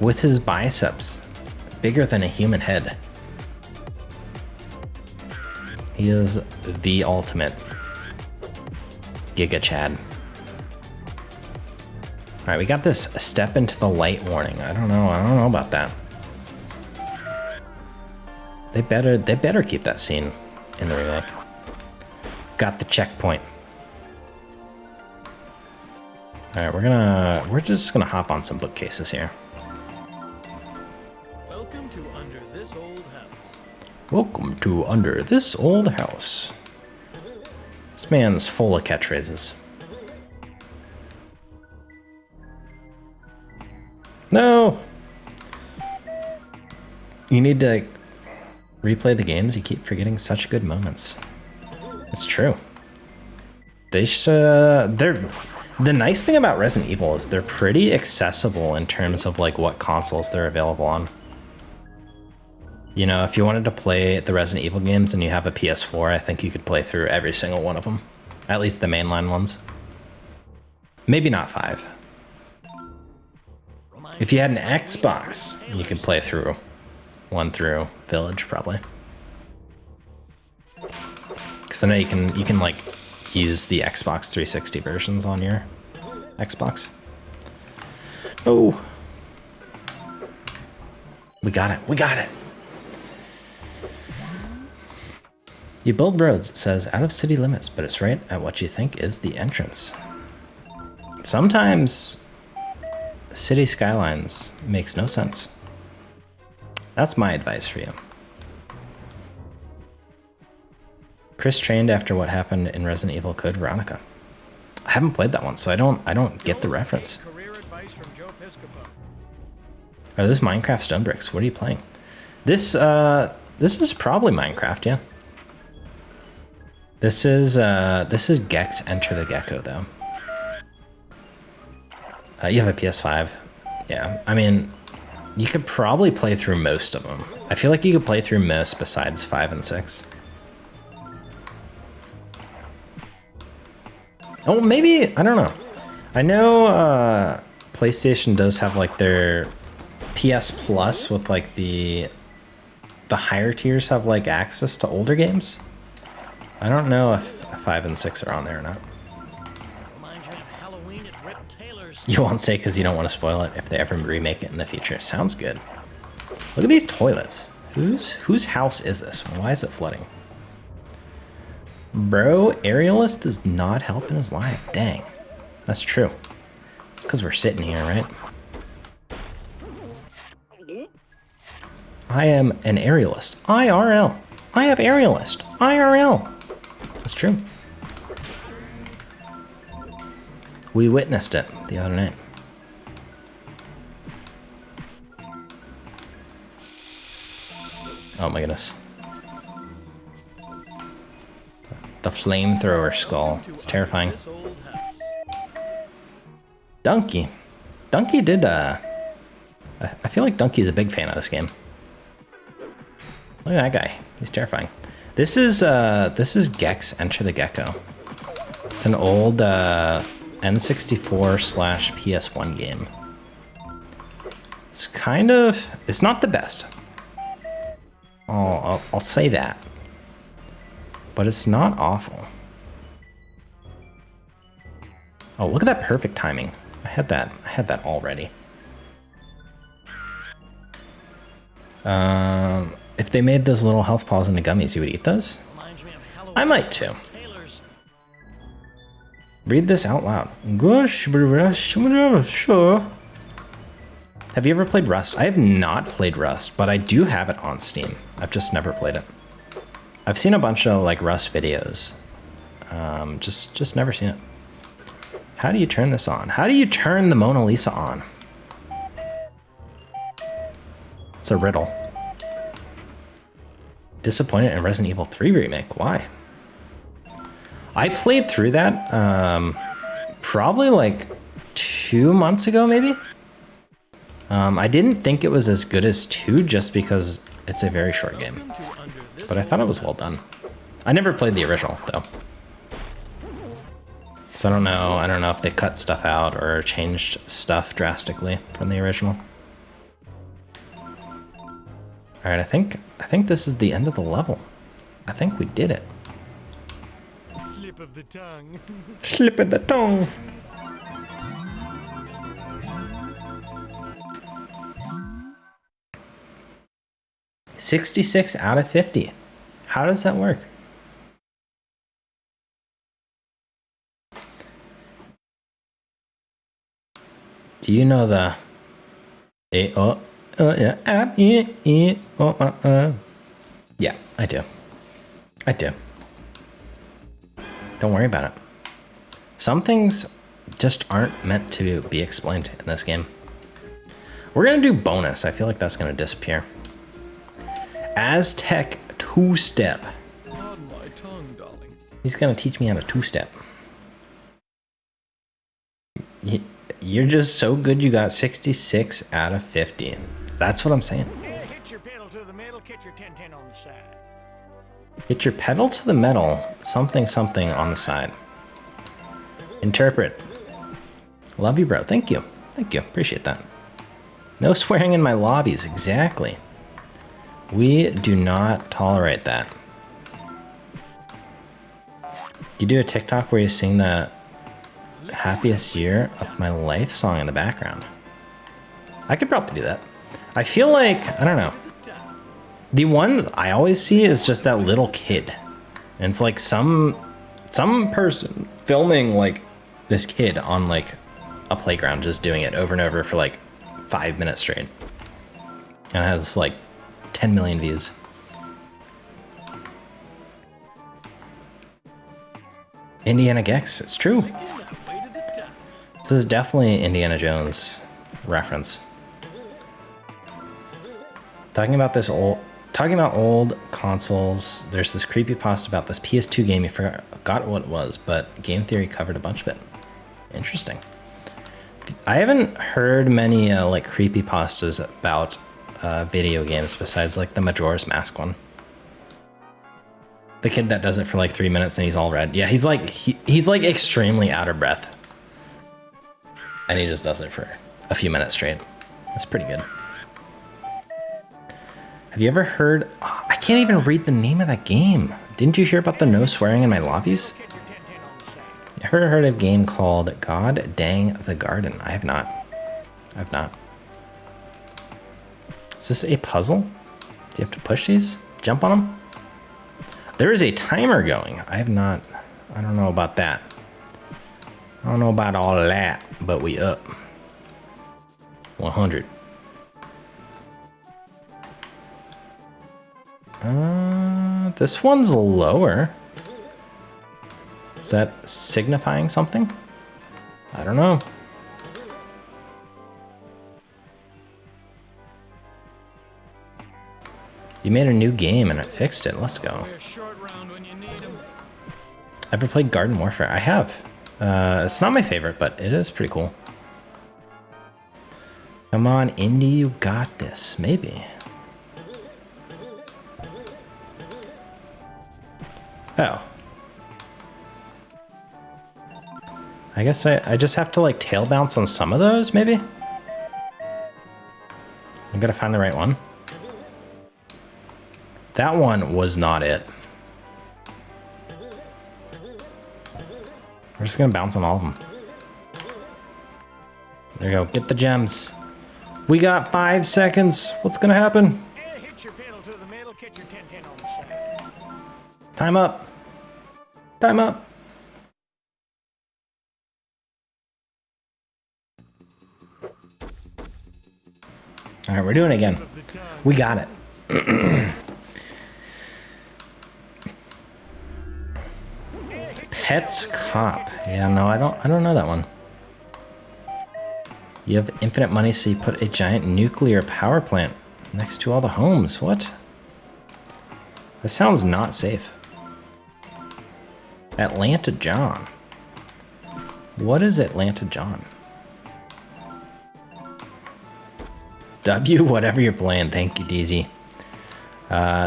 with his biceps bigger than a human head. He is the ultimate Giga Chad. All right, we got this step into the light warning. I don't know about that. They better keep that scene in the remake. Got the checkpoint. All right, we're just gonna hop on some bookcases here. Welcome to Under This Old House. Welcome to Under This Old House. This man's full of catchphrases. No! You need to replay the games. You keep forgetting such good moments. It's true. The nice thing about Resident Evil is they're pretty accessible in terms of like what consoles they're available on. You know, if you wanted to play the Resident Evil games and you have a PS4, I think you could play through every single one of them. At least the mainline ones. Maybe not 5. If you had an Xbox, you could play through 1 through Village, probably. Because I know you can like use the Xbox 360 versions on your Xbox. Oh, we got it. We got it. You build roads, it says out of city limits, but it's right at what you think is the entrance. Sometimes city skylines makes no sense. That's my advice for you. Chris trained after what happened in Resident Evil Code Veronica. I haven't played that one, so I don't get the reference. Career advice from Joe Piscopo. Are this Minecraft stone bricks? What are you playing? This is probably Minecraft, yeah. This is Gex Enter the Gecko though. You have a PS5. Yeah, I mean, you could probably play through most of them. I feel like you could play through most besides 5 and 6. Oh, maybe, I don't know. I know PlayStation does have like their PS Plus with like the higher tiers have like access to older games. I don't know if 5 and 6 are on there or not. Reminds me of Halloween at Rip Taylor's. You won't say because you don't want to spoil it if they ever remake it in the future. Sounds good. Look at these toilets. Whose house is this? Why is it flooding? Bro, Aerialist does not help in his life. Dang. That's true. It's because we're sitting here, right? I am an Aerialist. IRL. I have Aerialist. IRL. That's true. We witnessed it the other night. Oh my goodness. The flamethrower skull. It's terrifying. Donkey. Donkey did, I feel like Donkey's a big fan of this game. Look at that guy. He's terrifying. This is Gex Enter the Gecko. It's an old, N64/PS1 game. It's kind of, it's not the best. I'll say that. But it's not awful. Oh, look at that perfect timing. I had that already. If they made those little health paws into gummies, you would eat those? I might too. Read this out loud. Sure. Have you ever played Rust? I have not played Rust, but I do have it on Steam. I've just never played it. I've seen a bunch of like Rust videos. Just never seen it. How do you turn this on? How do you turn the Mona Lisa on? It's a riddle. Disappointed in Resident Evil 3 remake. Why? I played through that probably like 2 months ago, maybe. I didn't think it was as good as 2 just because it's a very short game. But I thought it was well done. I never played the original though. So I don't know if they cut stuff out or changed stuff drastically from the original. All right, I think this is the end of the level. I think we did it. Slip of the tongue. Slip of the tongue. $66 out of 50. How does that work? Do you know the Yeah, I do. I do. Don't worry about it. Some things just aren't meant to be explained in this game. We're gonna do bonus. I feel like that's gonna disappear. Aztec two-step. Pardon my tongue, darling. He's gonna teach me how to two-step. You're just so good you got 66 out of 50. That's what I'm saying. Yeah, hit your pedal to the metal, catch your 10-10 on the side. Hit your pedal to the metal, something something on the side. Interpret. Love you, bro. Thank you. Thank you. Appreciate that. No swearing in my lobbies. Exactly. We do not tolerate that. You do a TikTok where you sing the happiest year of my life song in the background. I could probably do that. I feel like, I don't know. The one I always see is just that little kid. And it's like some person filming like this kid on like a playground just doing it over and over for like 5 minutes straight. And it has like 10 million views. Indiana Gex, it's true. This is definitely Indiana Jones reference. Talking about old consoles, there's this creepypasta about this PS2 game. You forgot what it was, but Game Theory covered a bunch of it. Interesting. I haven't heard many like creepypastas about video games besides like the Majora's Mask one. The kid that does it for like 3 minutes and he's all red. Yeah, he's like extremely out of breath. And he just does it for a few minutes straight. That's pretty good. Have you ever heard... Oh, I can't even read the name of that game. Didn't you hear about the no swearing in my lobbies? Ever heard of a game called God Dang the Garden? I have not. I have not. Is this a puzzle? Do you have to push these? Jump on them? There is a timer going. I have not... I don't know about that. I don't know about all of that, but we up. 100. This one's lower. Is that signifying something? I don't know. You made a new game and it fixed it. Let's go. Ever played Garden Warfare? I have. It's not my favorite, but it is pretty cool. Come on, Indy, you got this. Maybe. Oh. I guess I just have to like tail bounce on some of those, maybe? I gotta find the right one. That one was not it. We're just gonna bounce on all of them. There you go, get the gems. We got 5 seconds. What's gonna happen? Time up. Time up. All right, we're doing it again. We got it. Pets Cop. Yeah, no, I don't know that one. You have infinite money, so you put a giant nuclear power plant next to all the homes. What? That sounds not safe. Atlanta John. What is Atlanta John? W, whatever you're playing. Thank you, DZ.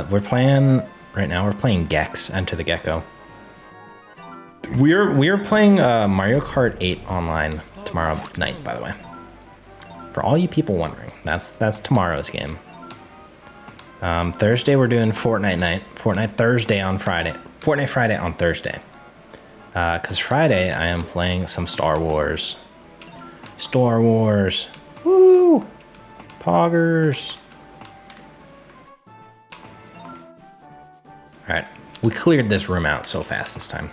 We're playing right now. We're playing Gex. Enter the Gecko. We're playing Mario Kart 8 online tomorrow night. By the way, for all you people wondering, that's tomorrow's game. Thursday we're doing Fortnite night. Fortnite Thursday on Friday. Fortnite Friday on Thursday. Because Friday I am playing some Star Wars. Star Wars. Woo! Poggers. Alright. We cleared this room out so fast this time.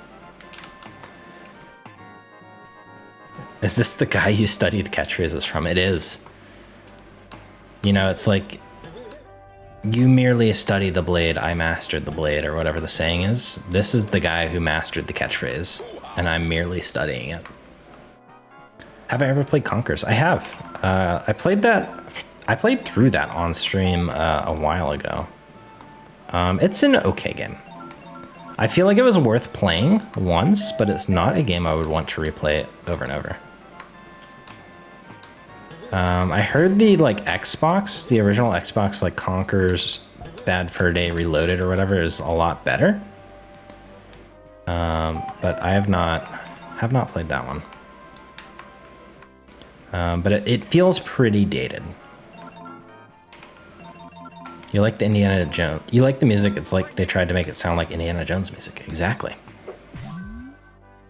Is this the guy you study the catchphrases from? It is. You know, it's like, you merely study the blade, I mastered the blade, or whatever the saying is. This is the guy who mastered the catchphrase, and I'm merely studying it. Have I ever played Conkers? I have. I played through that on stream a while ago. It's an okay game. I feel like it was worth playing once, but it's not a game I would want to replay over and over. I heard the Xbox, the original Xbox, like Conker's Bad Fur Day Reloaded or whatever, is a lot better. But I have not played that one. But it feels pretty dated. You like the Indiana Jones, you like the music, it's like they tried to make it sound like Indiana Jones music. Exactly.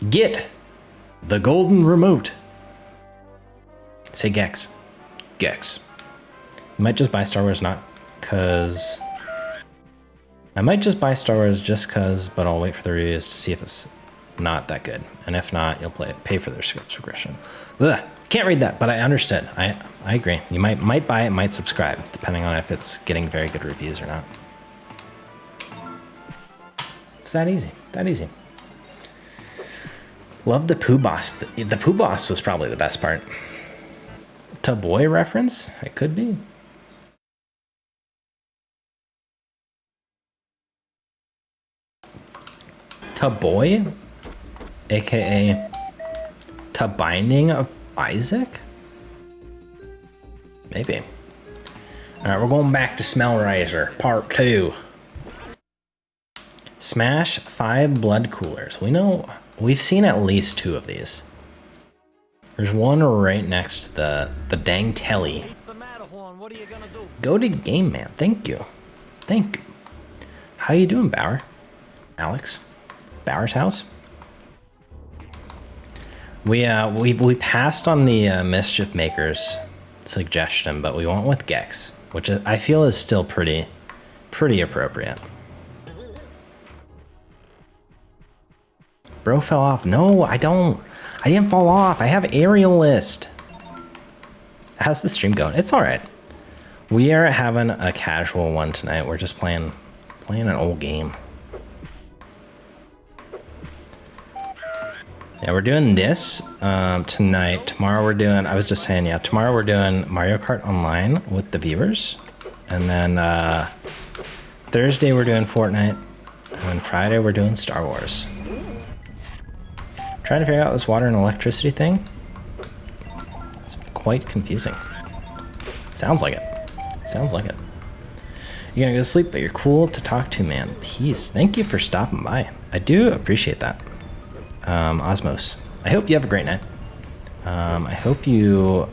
Get the golden remote. Say Gex. Gex. I might just buy Star Wars not cause... I might just buy Star Wars just cause, but I'll wait for the reviews to see if it's not that good. And if not, you'll pay for their subscription. Ugh, can't read that, but I understood. I agree. You might buy it, might subscribe, depending on if it's getting very good reviews or not. It's that easy. That easy. Love the Pooh Boss. The Pooh Boss was probably the best part. To boy reference? It could be. To boy? AKA to Binding of Isaac? Maybe. Alright, we're going back to Smellraiser, part 2. Smash 5 blood coolers. We've seen at least 2 of these. There's one right next to the dang telly. Goated game man, thank you. Thank you. How you doing, Bauer? Alex? Bauer's house? We passed on the Mischief Maker's suggestion, but we went with Gex, which I feel is still pretty appropriate. Bro fell off. No, I didn't fall off. I have aerial list. How's the stream going? It's all right. We are having a casual one tonight. We're just playing an old game. Yeah, we're doing this tonight. Tomorrow we're doing, I was just saying, yeah, tomorrow we're doing Mario Kart Online with the viewers. And then Thursday we're doing Fortnite. And then Friday we're doing Star Wars. Trying to figure out this water and electricity thing. It's quite confusing. Sounds like it. Sounds like it. You're gonna go to sleep, but you're cool to talk to, man. Peace. Thank you for stopping by. I do appreciate that. Osmos. I hope you have a great night. I hope you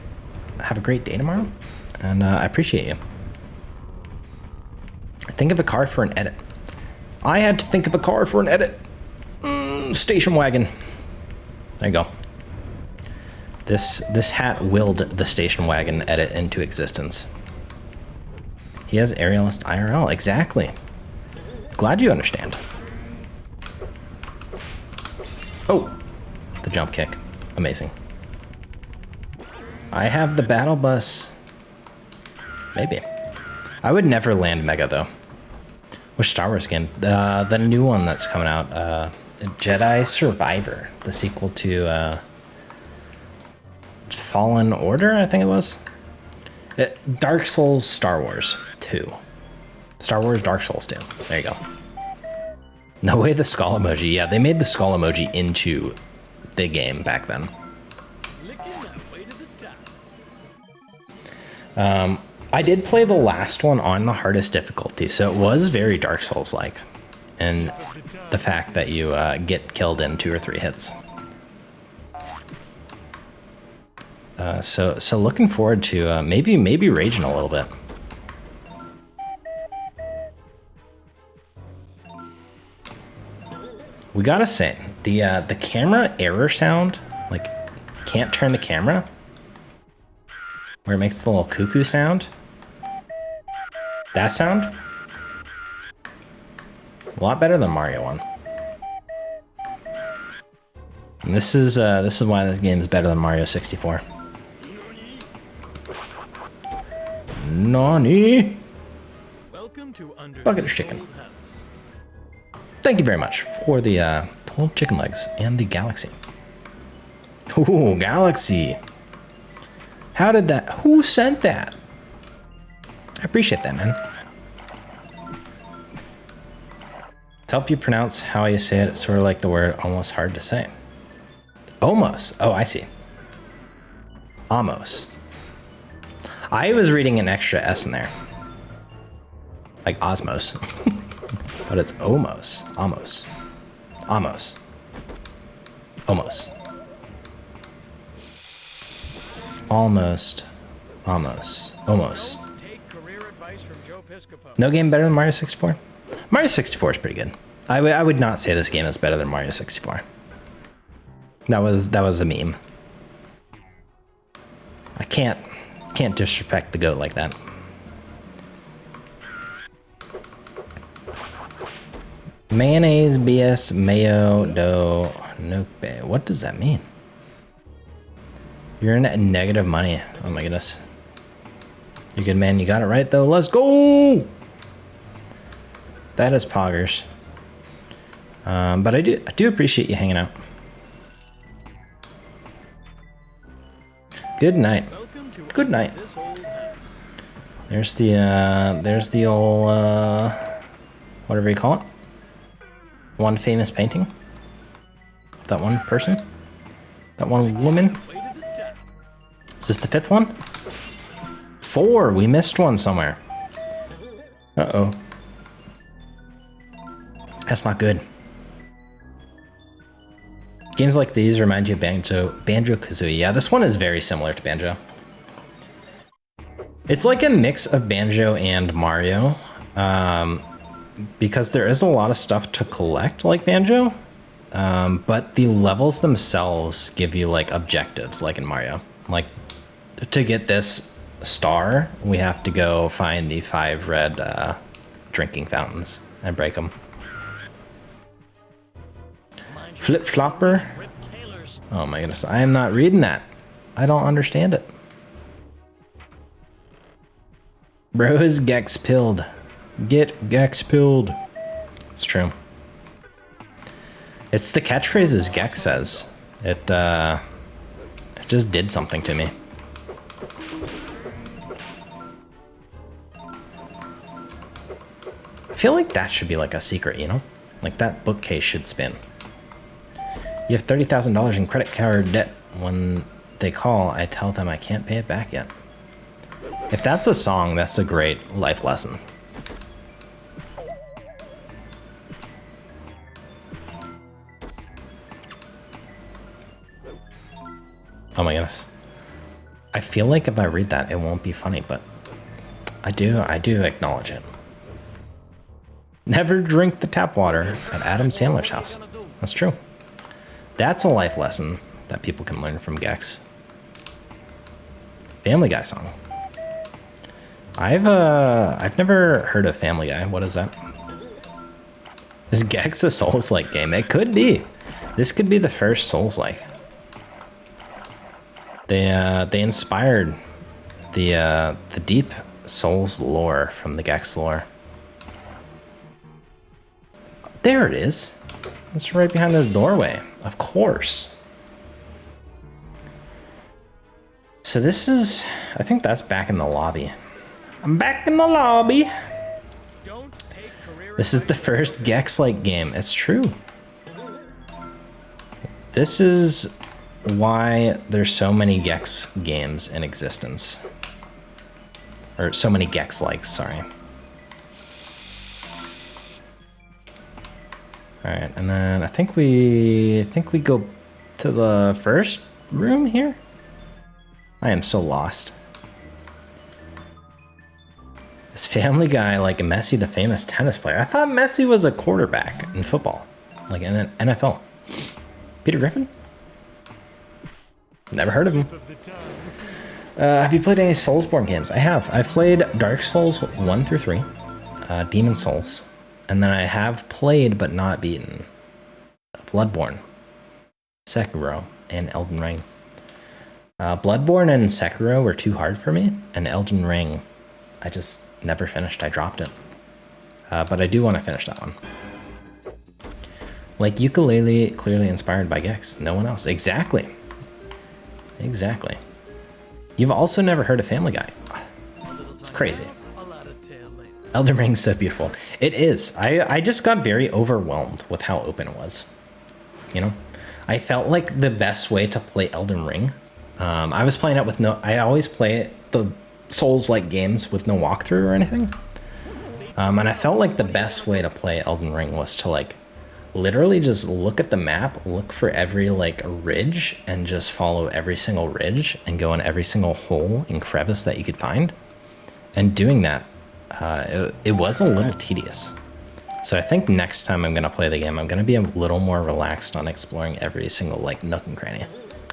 have a great day tomorrow. And I appreciate you. Think of a car for an edit. If I had to think of a car for an edit. Station wagon. There you go. This hat willed the station wagon edit into existence. He has aerialist IRL. Exactly. Glad you understand. Oh, the jump kick. Amazing. I have the battle bus. Maybe. I would never land Mega though. Which Star Wars game? The new one that's coming out. Jedi Survivor, the sequel to Fallen Order, I think it was. Dark Souls Star Wars 2. Star Wars Dark Souls 2. There you go. No way the skull emoji. Yeah, they made the skull emoji into the game back then. I did play the last one on the hardest difficulty, so it was very Dark Souls-like. And the fact that you get killed in 2 or 3 hits. So looking forward to maybe raging a little bit. We gotta say, the camera error sound, like, can't turn the camera, where it makes the little cuckoo sound. That sound, a lot better than Mario one. And this is why this game is better than Mario 64. Nani? Welcome to Under Bucket of chicken. Thank you very much for the 12 chicken legs and the galaxy. Ooh, galaxy. How did that? Who sent that? I appreciate that, man. To help you pronounce how you say it, it's sort of like the word almost hard to say. Almost. Oh, I see. Almost. I was reading an extra S in there. Like osmos. But it's almost. Almost. Almost. Almost. Almost. Almost. Almost. No game better than Mario 64? Mario 64 is pretty good. I would not say this game is better than Mario 64. That was a meme. I can't disrespect the GOAT like that. Mayonnaise, BS, mayo, dough, nope. What does that mean? You're in negative money. Oh my goodness. You're good, man. You got it right, though. Let's go! That is poggers. But I do appreciate you hanging out. Good night. Good night. There's the old, whatever you call it. One famous painting. That one person. That one woman. Is this the 5th one? 4. We missed one somewhere. Uh-oh. That's not good. Games like these remind you of Banjo-Kazooie. Yeah, this one is very similar to Banjo. It's like a mix of Banjo and Mario. Because there is a lot of stuff to collect like Banjo. But the levels themselves give you like objectives like in Mario. Like to get this star, we have to go find the 5 red drinking fountains and break them. Flip-flopper? Oh my goodness, I am not reading that. I don't understand it. Bro is Gex pilled. Get Gex pilled. It's true. It's the catchphrases Gex says. It just did something to me. I feel like that should be like a secret, you know? Like that bookcase should spin. You have $30,000 in credit card debt. When they call, I tell them I can't pay it back yet. If that's a song, that's a great life lesson. Oh my goodness. I feel like if I read that, it won't be funny, but I do acknowledge it. Never drink the tap water at Adam Sandler's house. That's true. That's a life lesson that people can learn from Gex. Family Guy song. I've never heard of Family Guy. What is that? Is Gex a Souls-like game? It could be. This could be the first Souls-like. They inspired the deep Souls lore from the Gex lore. There it is. It's right behind this doorway. Of course. So this is, I think that's back in the lobby. I'm back in the lobby. This is the first Gex-like game. It's true. This is why there's so many Gex games in existence. Or so many Gex-likes, sorry. Alright, and then I think we go to the first room here. I am so lost. Is Family Guy like Messi, the famous tennis player? I thought Messi was a quarterback in football. like in NFL. Peter Griffin? Never heard of him. Have you played any Soulsborne games? I have. I've played Dark Souls 1 through 3, Demon Souls, and then I have played but not beaten Bloodborne, Sekiro, and Elden Ring. Bloodborne and Sekiro were too hard for me, and Elden Ring, I just never finished. I dropped it. But I do want to finish that one. Like Ukulele, clearly inspired by Gex. No one else. Exactly. Exactly. You've also never heard of Family Guy. It's crazy. Elden Ring's so beautiful. It is. I just got very overwhelmed with how open it was. You know? I felt like the best way to play Elden Ring, I was playing it with no... I always play the Souls-like games with no walkthrough or anything. And I felt like the best way to play Elden Ring was to, like, literally just look at the map, look for every, like, ridge, and just follow every single ridge and go in every single hole and crevice that you could find. And doing that, it was a little tedious. So I think next time I'm going to play the game, I'm going to be a little more relaxed on exploring every single, like, nook and cranny.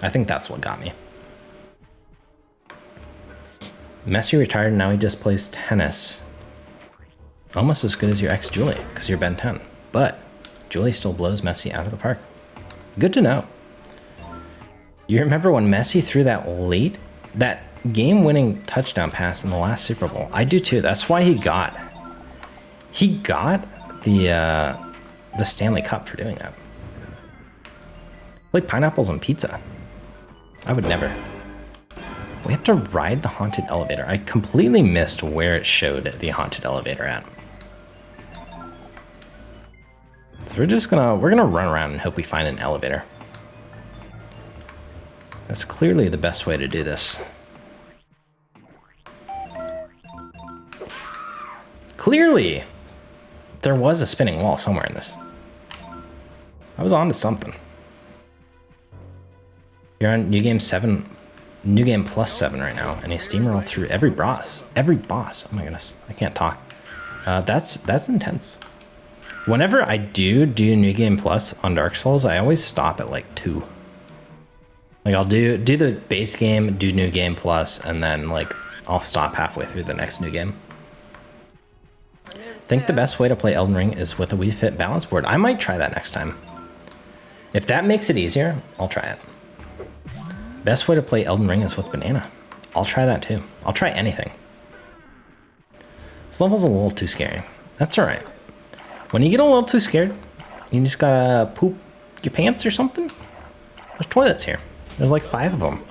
I think that's what got me. Messi retired, now he just plays tennis. Almost as good as your ex Julie, because you're Ben 10. But Julie still blows Messi out of the park. Good to know. You remember when Messi threw that game-winning touchdown pass in the last Super Bowl? I do too. That's why he got the Stanley Cup for doing that. Like pineapples on pizza. I would never. We have to ride the haunted elevator. I completely missed where it showed the haunted elevator at. So we're gonna run around and hope we find an elevator. That's clearly the best way to do this. Clearly, there was a spinning wall somewhere in this. I was on to something. You're on New Game 7, New Game Plus 7 right now, and you steamroll through every boss. Every boss. Oh my goodness, I can't talk. That's intense. Whenever I do New Game Plus on Dark Souls, I always stop at like 2. Like I'll do the base game, do New Game Plus, and then like I'll stop halfway through the next new game. I think the best way to play Elden Ring is with a Wii Fit balance board. I might try that next time. If that makes it easier, I'll try it. Best way to play Elden Ring is with banana. I'll try that too. I'll try anything. This level's a little too scary. That's all right. When you get a little too scared, you just gotta poop your pants or something. There's toilets here. There's like 5 of them.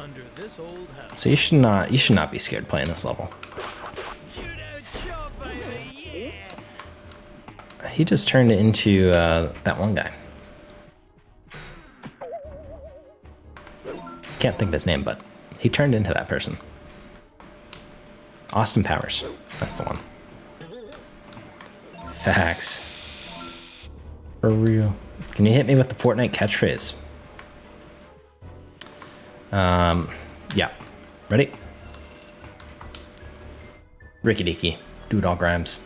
So you should not be scared playing this level. He just turned into that one guy. Can't think of his name, but he turned into that person. Austin Powers. That's the one. Facts. For real. Can you hit me with the Fortnite catchphrase? Yeah. Ready? Ricky Dicky. Dude all Grimes.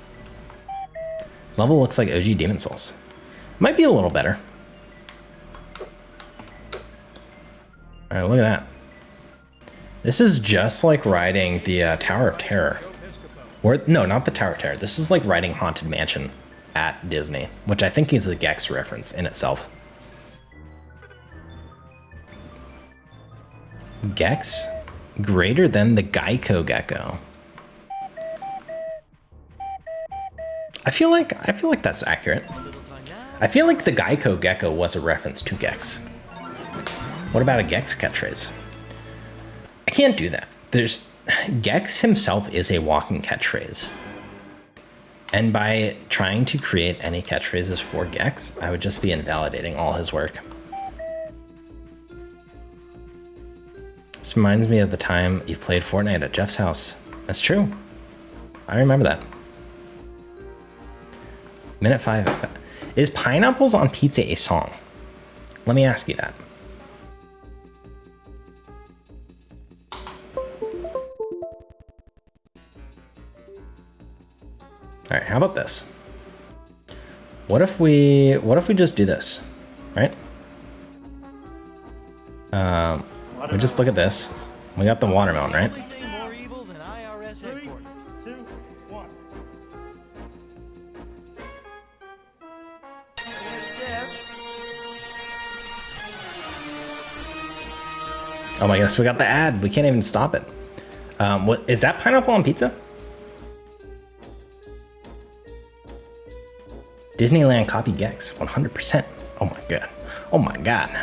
This level looks like OG Demon Souls. Might be a little better. Alright, look at that. This is just like riding the Tower of Terror. Or, no, not the Tower of Terror. This is like riding Haunted Mansion at Disney, which I think is a Gex reference in itself. Gex greater than the Gecko. I feel like that's accurate. I feel like the Gecko was a reference to Gex. What about a Gex catchphrase? I can't do that. Gex himself is a walking catchphrase. And by trying to create any catchphrases for Gex, I would just be invalidating all his work. This reminds me of the time you played Fortnite at Jeff's house. That's true. I remember that. Minute 5. Is Pineapples on Pizza a song? Let me ask you that. All right, how about this? What if we just do this, right? We just look at this. We got the watermelon, right? Only thing more evil than IRS 3, headquarters. 2, 1. Oh my goodness, we got the ad. We can't even stop it. What is that, pineapple on pizza? Disneyland copy Gex, 100%. Oh my god. Oh my god.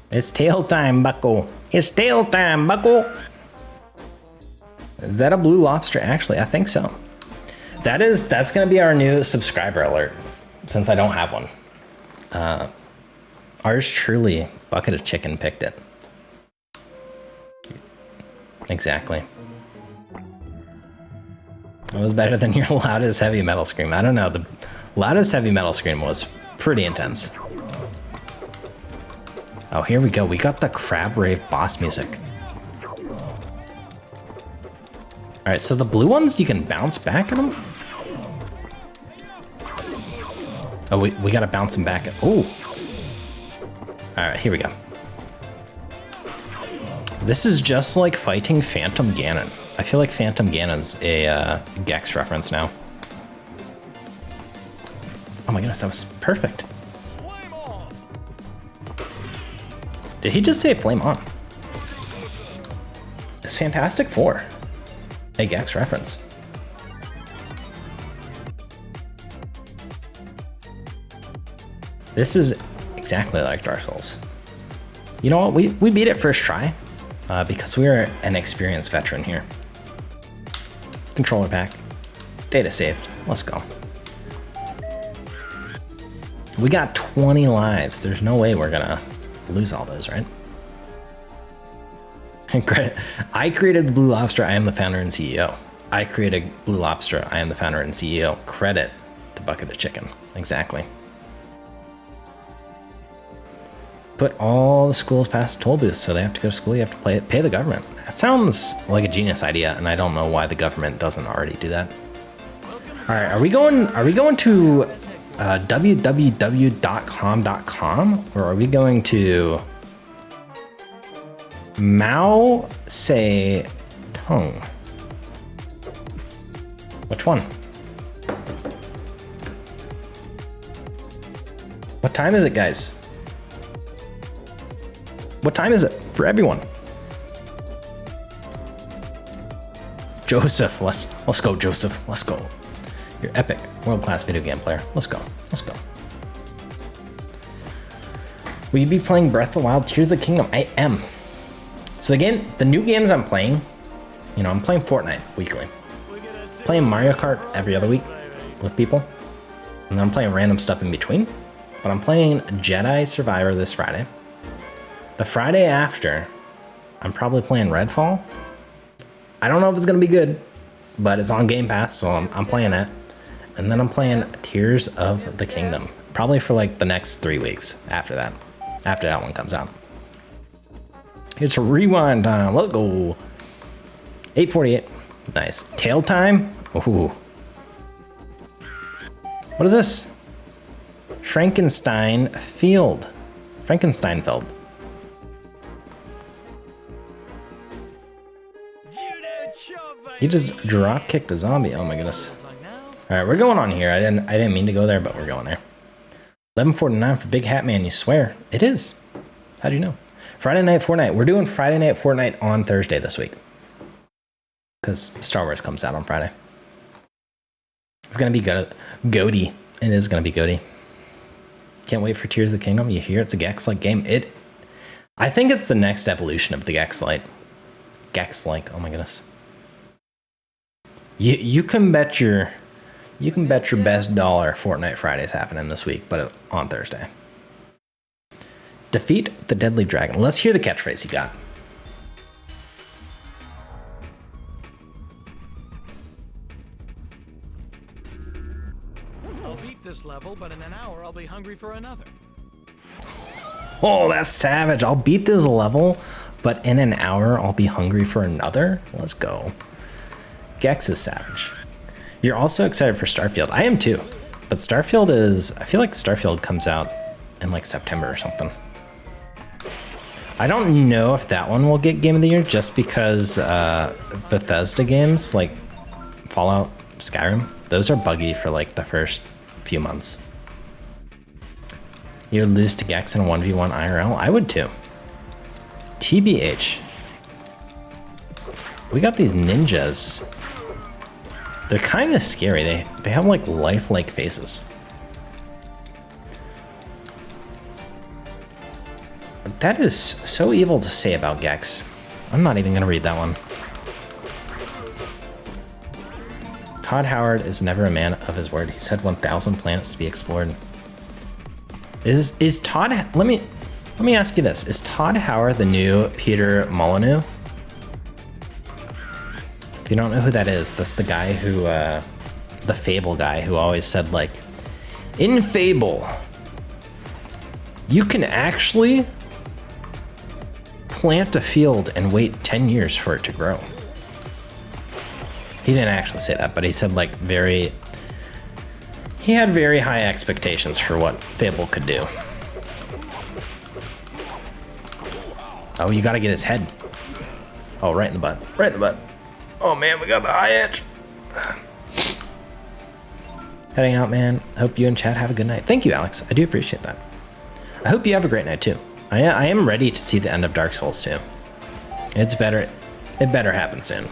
It's tail time, bucko. It's tail time, bucko. Is that a blue lobster? Actually, I think so. That's gonna be our new subscriber alert, since I don't have one. Ours truly, bucket of chicken, picked it. Exactly. It was better than your loudest heavy metal scream. I don't know, the loudest heavy metal scream was pretty intense. Oh, here we go. We got the Crab Rave boss music. All right, so the blue ones, you can bounce back at them? Oh, we gotta bounce them back. Oh. All right, here we go. This is just like fighting Phantom Ganon. I feel like Phantom Ganon's a Gex reference now. Oh my goodness, that was perfect. Flame on! Did he just say flame on? It's Fantastic Four. A Gex reference. This is exactly like Dark Souls. You know what? We beat it first try because we're an experienced veteran here. Controller pack. Data saved. Let's go. We got 20 lives. There's no way we're gonna lose all those, right? I created the Blue Lobster. I am the founder and CEO. I created Blue Lobster. I am the founder and CEO. Credit to Bucket of Chicken. Exactly. Put all the schools past toll booths, so they have to go to school. You have to pay the government. That sounds like a genius idea, and I don't know why the government doesn't already do that. All right, are we going to www.com.com, or are we going to Mao Se Tung? Which one? What time is it, guys? What time is it for everyone? Joseph, let's go, Joseph. Let's go. You're epic, world-class video game player. Let's go. Let's go. Will you be playing Breath of the Wild, Tears of the Kingdom? I am. So the new games I'm playing, you know, I'm playing Fortnite weekly. Playing Mario Kart every other week with people. And then I'm playing random stuff in between. But I'm playing Jedi Survivor this Friday. The Friday after, I'm probably playing Redfall. I don't know if it's gonna be good, but it's on Game Pass, so I'm playing that. And then I'm playing Tears of the Kingdom, probably for like the next 3 weeks after that one comes out. It's rewind time, let's go. 8:48, nice. Tail time, ooh. What is this? Frankensteinfeld. He just drop kicked a zombie. Oh my goodness. All right, we're going on here. I didn't mean to go there, but we're going there. 11:49 for Big Hat Man. You swear it is? How'd you know? Friday Night Fortnite. We're doing Friday Night Fortnite on Thursday this week because Star Wars comes out on Friday. It's gonna be good. Goaty. It is gonna be goaty. Can't wait for Tears of the Kingdom. You hear it's a Gex-like game. I think it's the next evolution of the Gex-like. Gex-like. Oh my goodness. You can bet your best dollar Fortnite Friday's happening this week, but on Thursday. Defeat the deadly dragon. Let's hear the catchphrase you got. I'll beat this level, but in an hour I'll be hungry for another. Oh, that's savage. I'll beat this level, but in an hour, I'll be hungry for another. Let's go. Gex is savage. You're also excited for Starfield. I am too. But Starfield is... I feel like Starfield comes out in like September or something. I don't know if that one will get Game of the Year just because Bethesda games like Fallout, Skyrim, those are buggy for like the first few months. You would lose to Gex in a 1v1 IRL? I would too. TBH. We got these ninjas. They're kind of scary. They have like lifelike faces. That is so evil to say about Gex. I'm not even gonna read that one. Todd Howard is never a man of his word. He said 1,000 planets to be explored. Is Todd? Let me ask you this: is Todd Howard the new Peter Molyneux? If you don't know who that is, that's the guy who, the Fable guy who always said like, in Fable, you can actually plant a field and wait 10 years for it to grow. He didn't actually say that, but he said like he had very high expectations for what Fable could do. Oh, you gotta get his head. Oh, right in the butt. Right in the butt. Oh man, we got the eye edge. Heading out, man. Hope you and Chad have a good night. Thank you, Alex. I do appreciate that. I hope you have a great night too. I am ready to see the end of Dark Souls 2. It's better. It better happen soon.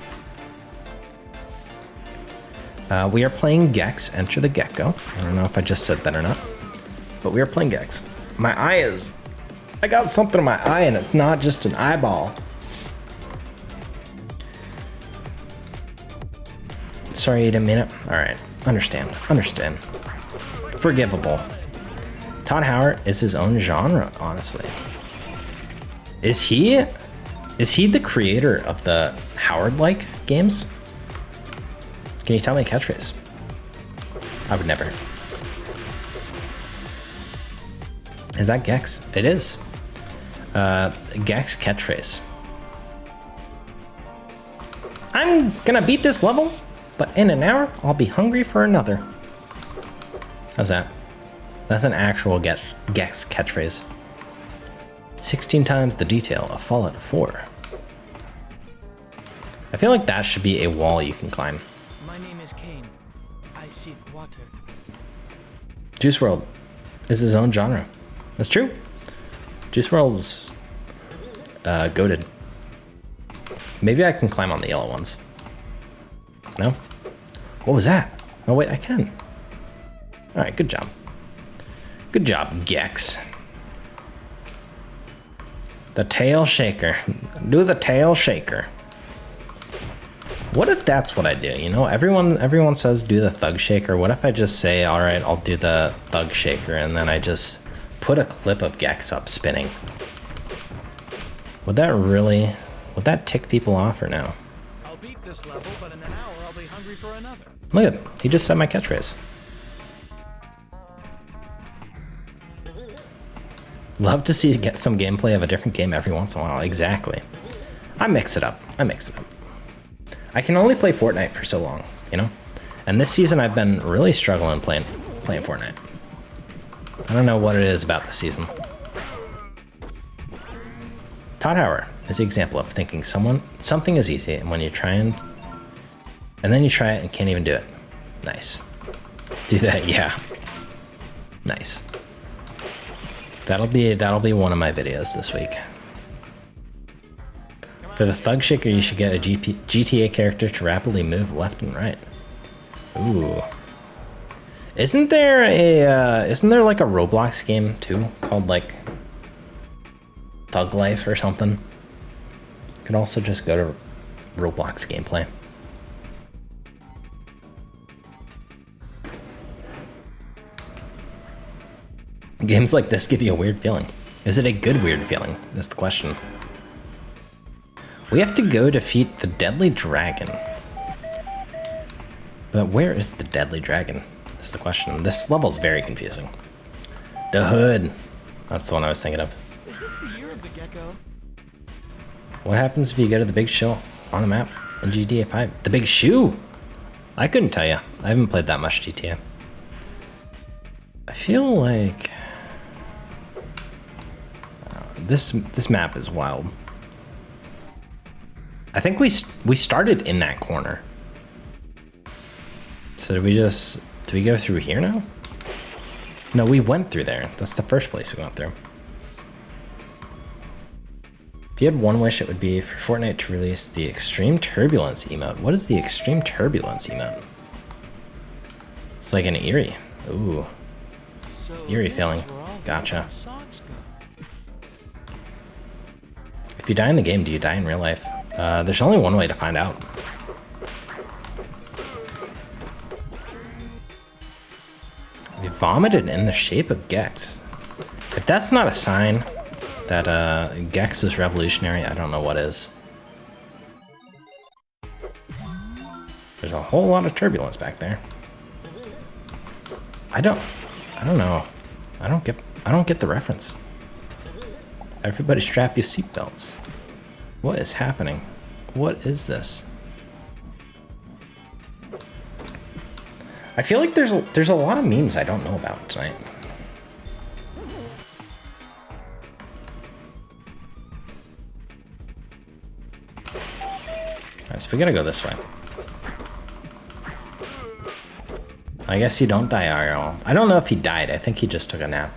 We are playing Gex, Enter the Gecko. I don't know if I just said that or not, but we are playing Gex. My eye is... I got something in my eye and it's not just an eyeball. Sorry you didn't mean it. All right, understand. Forgivable. Todd Howard is his own genre, honestly. Is he the creator of the Howard-like games? Can you tell me a catchphrase? I would never. Is that Gex? It is. Gex catchphrase. I'm gonna beat this level, but in an hour, I'll be hungry for another. How's that? That's an actual Gex catchphrase. 16 times the detail of Fallout 4. I feel like that should be a wall you can climb. My name is Kane. I seek water. Juice WRLD is his own genre. That's true. Juice WRLD's goated. Maybe I can climb on the yellow ones. No? What was that? Oh wait, I can. Alright, good job. Good job, Gex. The tail shaker. Do the tail shaker. What if that's what I do? You know, everyone says do the thug shaker. What if I just say, all right, I'll do the thug shaker, and then I just put a clip of Gex up spinning? Would that tick people off or no? I'll beat this level, but in an hour I'll be hungry for another. Look at it. He just said my catchphrase. Love to get some gameplay of a different game every once in a while. Exactly. I mix it up. I can only play Fortnite for so long, you know? And this season I've been really struggling playing Fortnite. I don't know what it is about this season. Todd Howard is the example of thinking something is easy, and when you try and then you try it and can't even do it. Nice. Do that, yeah. Nice. That'll be one of my videos this week. For the Thug Shaker, you should get a GTA character to rapidly move left and right. Ooh. Isn't there like a Roblox game too called like Thug Life or something? Could also just go to Roblox gameplay. Games like this give you a weird feeling. Is it a good weird feeling? Is the question. We have to go defeat the Deadly Dragon. But where is the Deadly Dragon? Is the question. This level is very confusing. The Hood. That's the one I was thinking of. Gecko. What happens if you go to the big show on the map in GTA 5? The big shoe? I couldn't tell you. I haven't played that much GTA. I feel like this map is wild. I think we started in that corner. So did we go through here now? No, we went through there. That's the first place we went through. If you had one wish, it would be for Fortnite to release the Extreme Turbulence emote. What is the Extreme Turbulence emote? It's like an eerie. Ooh. Eerie feeling. Gotcha. If you die in the game, do you die in real life? There's only one way to find out. We vomited in the shape of Gex. If that's not a sign that Gex is revolutionary, I don't know what is. There's a whole lot of turbulence back there. I don't know. I don't get the reference. Everybody strap your seatbelts. What is happening? What is this? I feel like there's a lot of memes I don't know about tonight. Alright, so we gotta go this way. I guess you don't die, Ariel. I don't know if he died. I think he just took a nap.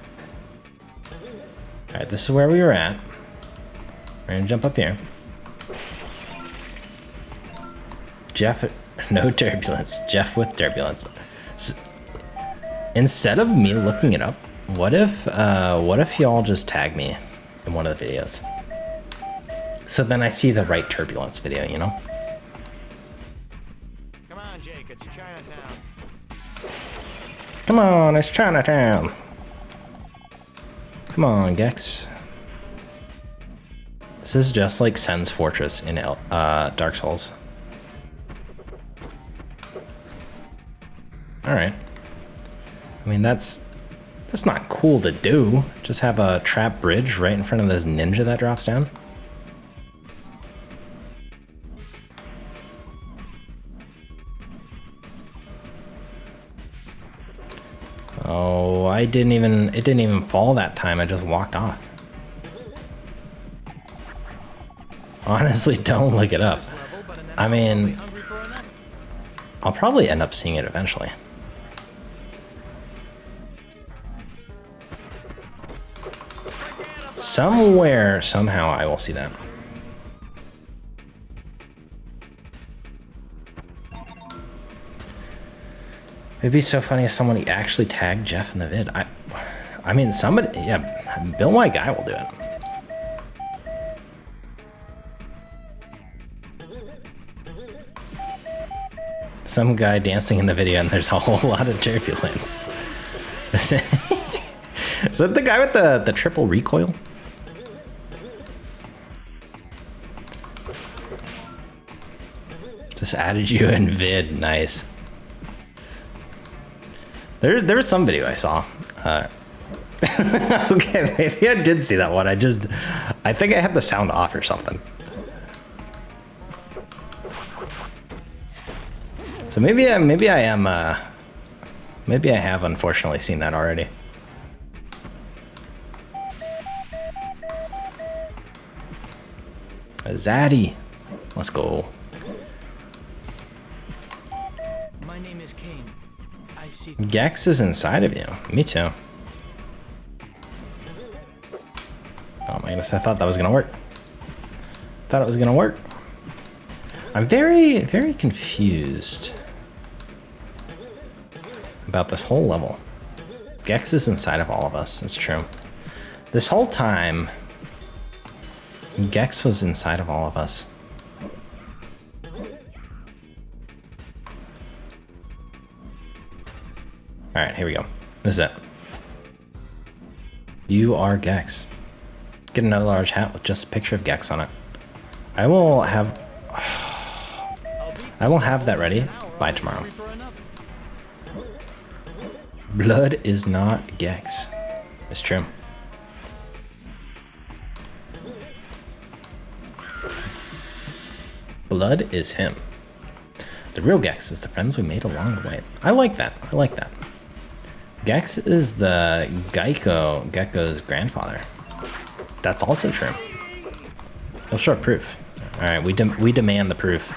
Alright, this is where we were at. We're gonna jump up here. Jeff, no turbulence. Jeff with turbulence. Instead of me looking it up, what if y'all just tag me in one of the videos? So then I see the right turbulence video, you know? Come on, Jake, it's Chinatown. Come on, it's Chinatown. Come on, Gex. This is just like Sen's Fortress in Dark Souls. Alright. I mean, that's not cool to do. Just have a trap bridge right in front of this ninja that drops down. Oh, it didn't even fall that time. I just walked off. Honestly, don't look it up. I mean, I'll probably end up seeing it eventually. Somewhere, somehow, I will see that. It'd be so funny if somebody actually tagged Jeff in the vid. I mean, somebody, yeah, Bill My Guy will do it. Some guy dancing in the video and there's a whole lot of turbulence. Is that the guy with the triple recoil? Just added you in vid, nice. There was some video I saw. Okay, maybe I did see that one. I think I had the sound off or something. So maybe I have unfortunately seen that already. Zaddy, let's go. My name is Kane. I see. Gex is inside of you. Me too. Oh my goodness, I thought that was gonna work. Thought it was gonna work. I'm very, very confused about this whole level. Gex is inside of all of us, it's true. This whole time, Gex was inside of all of us. Alright, here we go. This is it. You are Gex. Get another large hat with just a picture of Gex on it. I will have that ready by tomorrow. Blood is not Gex. It's true. Blood is him. The real Gex is the friends we made along the way. I like that. I like that. Gex is the Gecko's grandfather. That's also true. Let's show proof. All right, we demand the proof.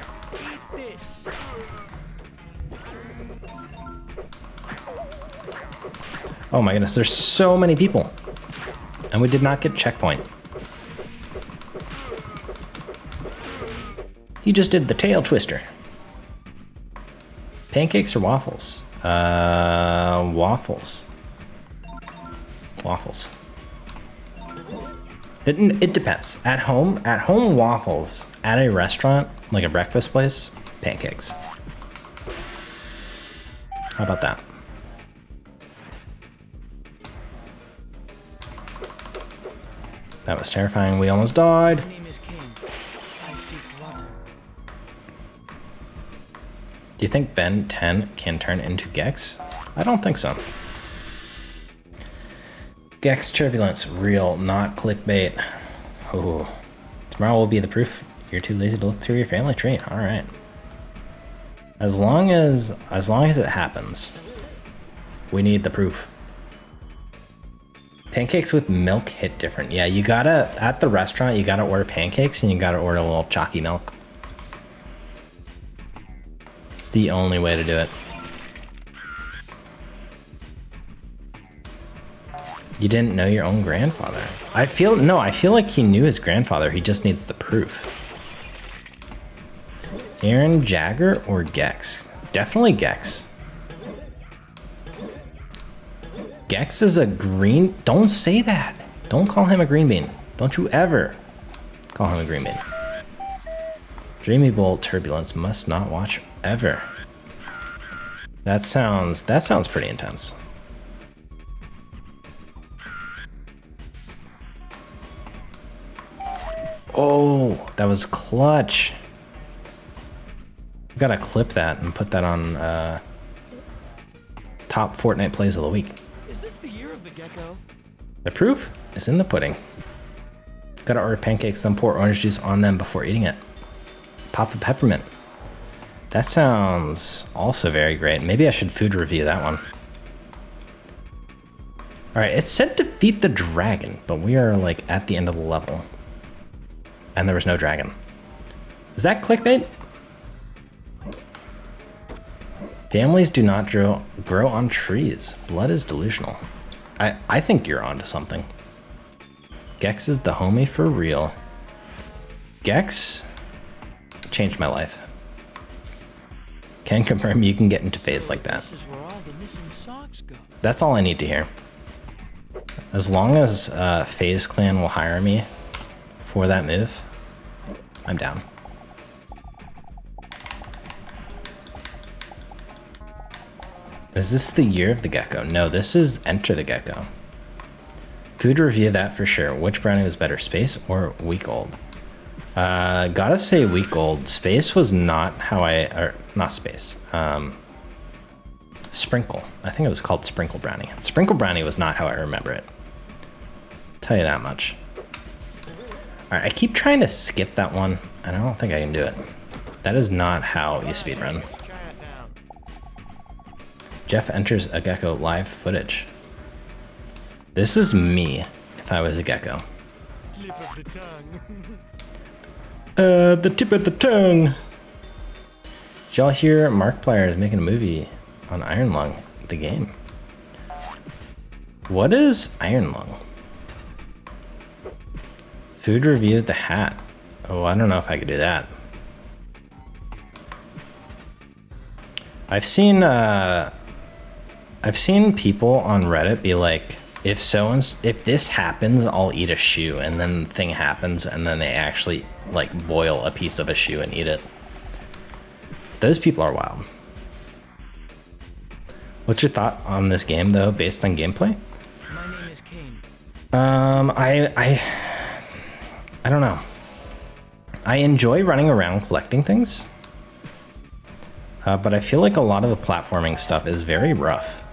Oh my goodness, there's so many people. And we did not get checkpoint. He just did the tail twister. Pancakes or waffles? Waffles. Waffles. It depends. At home waffles. At a restaurant, like a breakfast place, pancakes. How about that? That was terrifying. We almost died. Do you think Ben 10 can turn into Gex? I don't think so. Gex turbulence, real, not clickbait. Oh, tomorrow will be the proof. You're too lazy to look through your family tree. All right. As long as it happens, we need the proof. Pancakes with milk hit different. Yeah, you gotta, at the restaurant, you gotta order pancakes and you gotta order a little chalky milk. It's the only way to do it. You didn't know your own grandfather. I feel like he knew his grandfather. He just needs the proof. Aaron Jagger or Gex? Definitely Gex. Gex is a green... Don't say that. Don't call him a green bean. Don't you ever call him a green bean. Dreamy Bolt Turbulence must not watch ever. That sounds pretty intense. Oh, that was clutch. We gotta clip that and put that on top Fortnite plays of the week. Is this the year of the Gecko? The proof is in the pudding. Gotta order pancakes, then pour orange juice on them before eating it. Pop a peppermint. That sounds also very great. Maybe I should food review that one. All right, it said defeat the dragon, but we are like at the end of the level. And there was no dragon. Is that clickbait? Families do not grow on trees. Blood is delusional. I think you're onto something. Gex is the homie for real. Gex changed my life. Can confirm you can get into phase like that. This is where all the missing socks go. That's all I need to hear. As long as FaZe Clan will hire me for that move, I'm down. Is this the year of the Gecko? No, this is Enter the Gecko. Food review that for sure. Which brownie was better, Space or Week Old? Gotta say Week Old. Space was not how not Space. Sprinkle. I think it was called Sprinkle Brownie. Sprinkle Brownie was not how I remember it. Tell you that much. All right, I keep trying to skip that one, and I don't think I can do it. That is not how you speedrun. Jeff enters a Gecko live footage. This is me if I was a Gecko. Slip of the tongue. The tip of the tongue. Did y'all hear Markiplier is making a movie on Iron Lung, the game? What is Iron Lung? Food review the hat. Oh, I don't know if I could do that. I've seen people on Reddit be like, if this happens, I'll eat a shoe, and then the thing happens, and then they actually like boil a piece of a shoe and eat it. Those people are wild. What's your thought on this game though, based on gameplay? My name is Kane. I don't know. I enjoy running around collecting things, but I feel like a lot of the platforming stuff is very rough.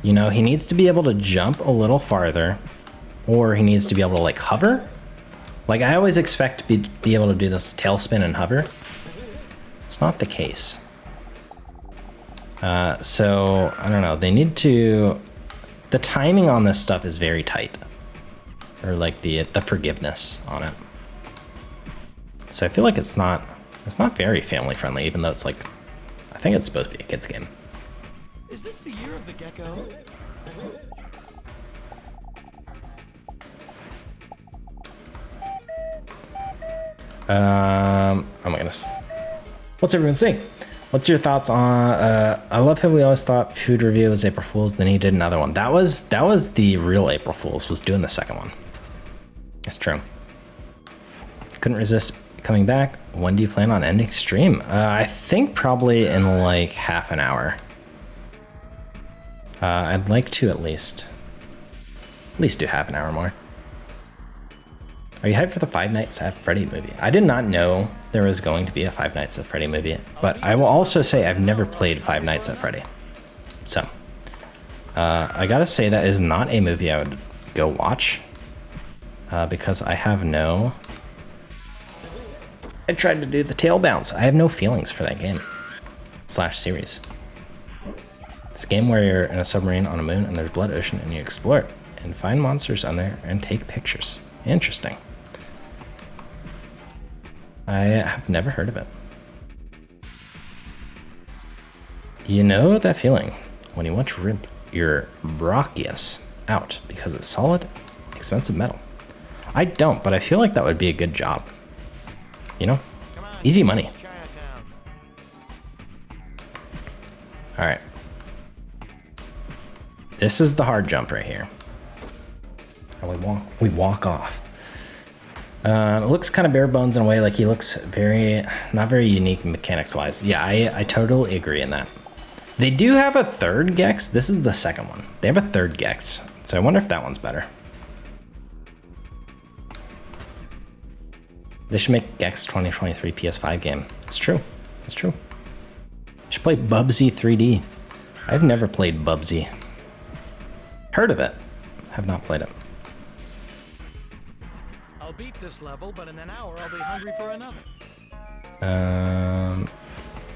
You know, he needs to be able to jump a little farther, or he needs to be able to like hover, Like, I always expect to be able to do this tailspin and hover. It's not the case. So, I don't know. They need to... The timing on this stuff is very tight. Or, like, the forgiveness on it. So I feel like it's not very family-friendly, even though it's, like... I think it's supposed to be a kid's game. Is this the year of the Gecko? Oh my goodness. What's everyone saying? What's your thoughts on, I love how we always thought food review was April Fool's, then he did another one. That was the real April Fool's, was doing the second one. That's true. Couldn't resist coming back. When do you plan on ending stream? I think probably in like half an hour. I'd like to at least do half an hour more. Are you hyped for the Five Nights at Freddy movie? I did not know there was going to be a Five Nights at Freddy movie, but I will also say I've never played Five Nights at Freddy. So, I gotta say that is not a movie I would go watch, because I have no... I tried to do the tail bounce. I have no feelings for that game. / series. It's a game where you're in a submarine on a moon and there's blood ocean and you explore it and find monsters on there and take pictures. Interesting. I have never heard of it. You know that feeling when you want to rip your bronchius out because it's solid, expensive metal. I don't, but I feel like that would be a good job. You know? Easy money. Alright. This is the hard jump right here. And we walk off. It looks kind of bare bones in a way, like he looks not very unique mechanics wise. Yeah, I totally agree in that. They do have a third Gex. This is the second one. They have a third Gex. So I wonder if that one's better. They should make Gex 2023 PS5 game. It's true. It's true. You should play Bubsy 3D. I've never played Bubsy. Heard of it. Have not played it. I'll beat this level, but in an hour I'll be hungry for another.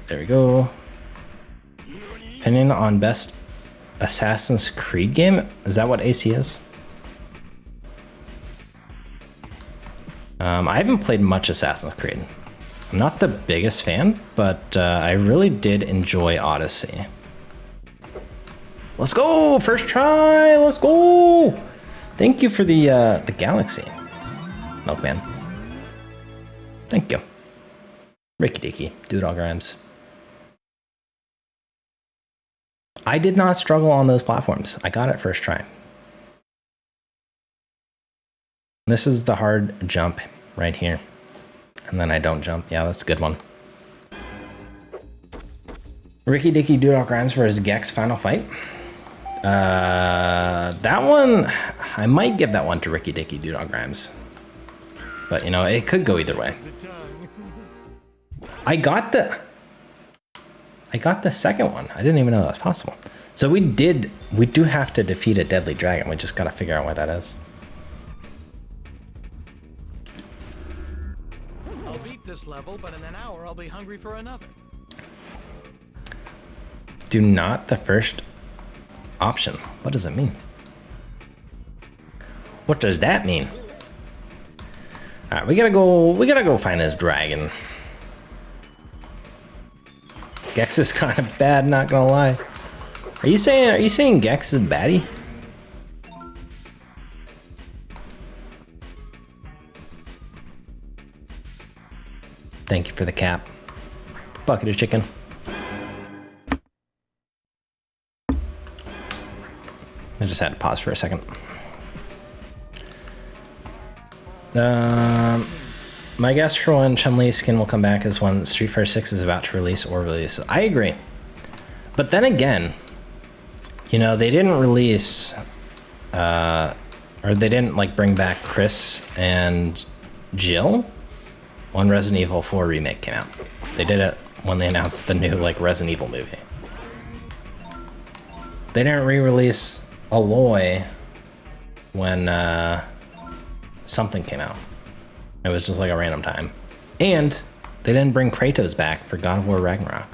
There we go. Opinion on best Assassin's Creed game? Is that what AC is? I haven't played much Assassin's Creed. I'm not the biggest fan, but I really did enjoy Odyssey. Let's go! First try! Let's go! Thank you for the Galaxy, Milkman. Thank you. Ricky Dicky, LtLlamaGames. I did not struggle on those platforms. I got it first try. This is the hard jump right here. And then I don't jump. Yeah, that's a good one. Ricky Dicky LtLlamaGames versus Gex final fight. That one, I might give that one to Ricky Dicky LtLlamaGames. But you know, it could go either way. I got the second one. I didn't even know that was possible. So we do have to defeat a deadly dragon. We just gotta figure out why that is. I'll beat this level, but in an hour I'll be hungry for another. Do not the first option. What does it mean? What does that mean? All right, we gotta go find this dragon. Gex is kind of bad, not gonna lie. Are you saying Gex is baddie? Thank you for the cap. Bucket of chicken. I just had to pause for a second. My guess for when Chun-Li skin will come back is when Street Fighter 6 is about to release or release. I agree. But then again, you know, they didn't release, or they didn't like bring back Chris and Jill when Resident Evil 4 Remake came out. They did it when they announced the new like Resident Evil movie. They didn't re-release Aloy when something came out. It was just like a random time. And they didn't bring Kratos back for God of War Ragnarok.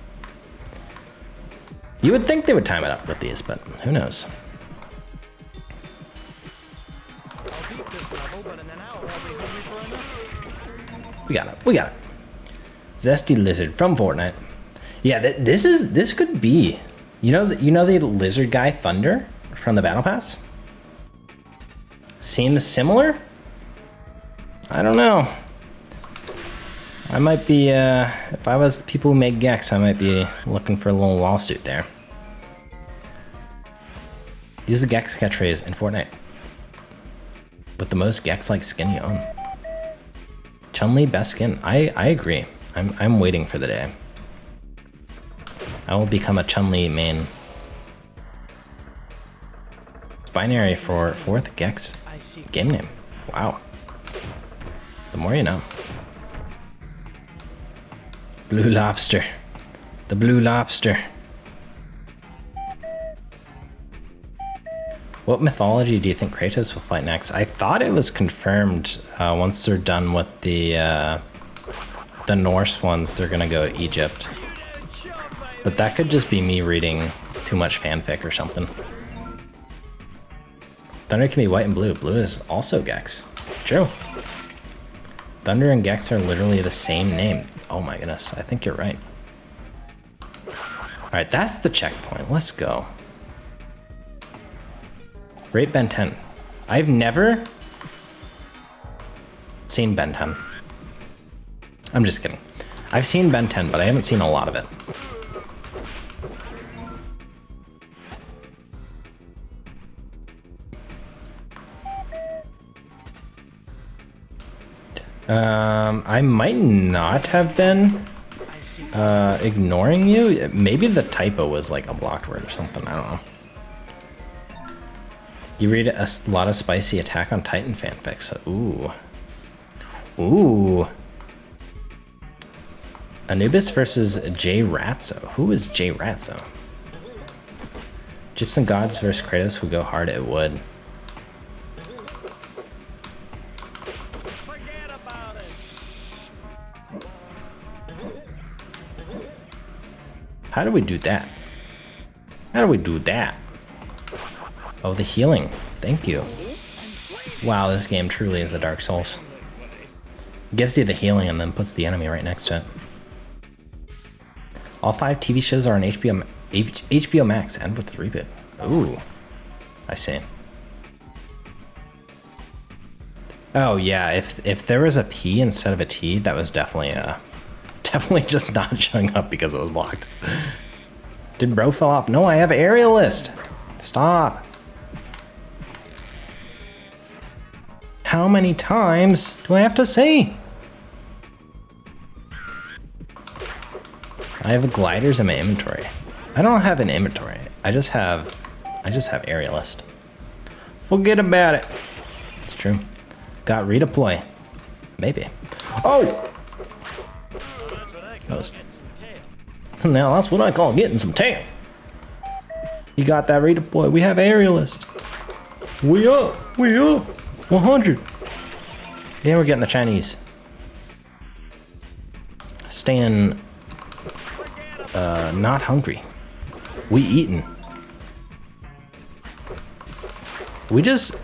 You would think they would time it up with these, but who knows? We got it. We got it. Zesty Lizard from Fortnite. Yeah, this could be. You know the lizard guy Thunder from the Battle Pass? Seems similar? I don't know. I might be, if I was the people who make Gex, I might be looking for a little lawsuit there. Use the Gex catchphrase in Fortnite. With the most Gex-like skin you own. Chun-Li best skin. I agree. I'm waiting for the day. I will become a Chun-Li main. It's binary for 4th Gex game name. Wow. The more you know. Blue Lobster. The Blue Lobster. What mythology do you think Kratos will fight next? I thought it was confirmed once they're done with the Norse ones, they're gonna go to Egypt. But that could just be me reading too much fanfic or something. Thunder can be white and blue. Blue is also Gex. True. Thunder and Gex are literally the same name. Oh my goodness, I think you're right. Alright, that's the checkpoint. Let's go. Rate Ben 10. I've never seen Ben 10. I'm just kidding. I've seen Ben 10, but I haven't seen a lot of it. I might not have been ignoring you. Maybe the typo was like a blocked word or something. I don't know. You read a lot of spicy Attack on Titan fanfics. Ooh. Ooh. Anubis versus J Ratso. Who is J Ratso? Gypsum Gods versus Kratos would go hard. It would. How do we do that? How do we do that? Oh, the healing. Thank you. Wow, this game truly is a Dark Souls. Gives you the healing and then puts the enemy right next to it. All 5 TV shows are on HBO Max and with the reboot. Ooh, I see. Oh yeah, if there was a P instead of a T, that was definitely just not showing up because it was blocked. Did bro fall off? No, I have aerial list. Stop. How many times do I have to say? I have gliders in my inventory. I don't have an inventory. I just have aerial list. Forget about it. It's true. Got redeploy. Maybe. Oh! Now that's what I call getting some tail. You got that redeploy. We have aerialist. We up. 100. Yeah, we're getting the Chinese. Staying not hungry. We eating. We just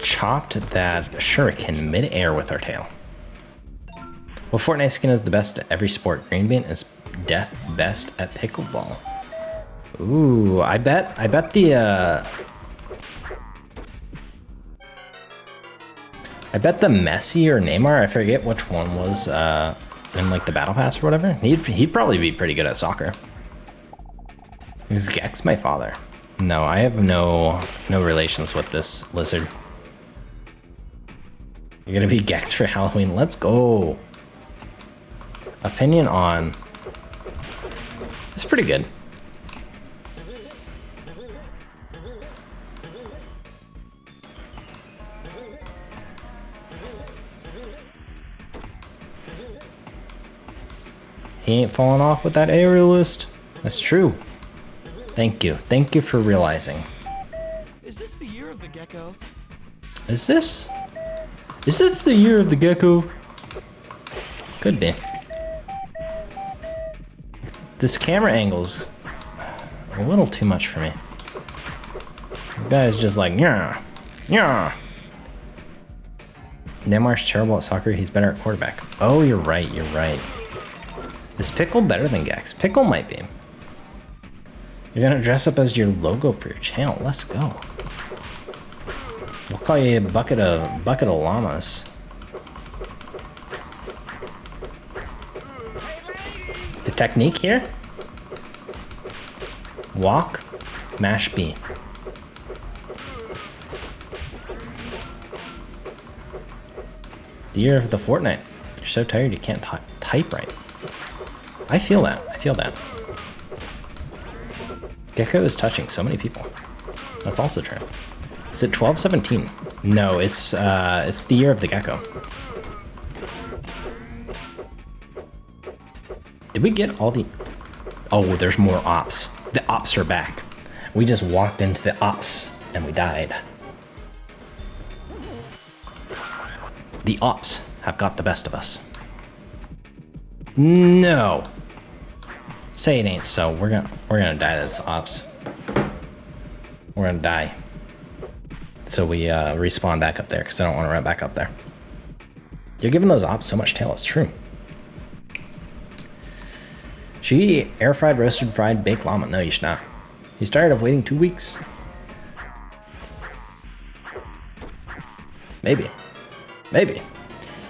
chopped that shuriken mid-air with our tail. Well, Fortnite skin is the best at every sport. Green bean is best at pickleball. Ooh, I bet the Messi or Neymar, I forget which one was in like the battle pass or whatever. He'd probably be pretty good at soccer. Is Gex my father? No, I have no relations with this lizard. You're gonna be Gex for Halloween. Let's go. Opinion on. It's pretty good. He ain't falling off with that aerialist. That's true. Thank you. Thank you for realizing. Is this the year of the Gecko? Is this the year of the Gecko? Could be. This camera angle's a little too much for me. The guy's just like, yeah, yeah. Neymar's terrible at soccer. He's better at quarterback. Oh, you're right. You're right. Is Pickle better than Gex? Pickle might be. You're gonna dress up as your logo for your channel. Let's go. We'll call you a bucket of llamas. The technique here? Walk, mash B. The year of the Fortnite. You're so tired you can't type right. I feel that. I feel that. Gecko is touching so many people. That's also true. Is it 12/17? No, it's the year of the Gecko. Did we get all the... Oh, there's more ops. The ops are back. We just walked into the ops and we died. The ops have got the best of us. No. Say it ain't so. We're gonna die to this ops. We're gonna die. So we respawn back up there because I don't want to run back up there. You're giving those ops so much tail. It's true. Should you eat air fried, roasted, fried, baked llama? No, you should not. He's tired of waiting 2 weeks. Maybe. Maybe.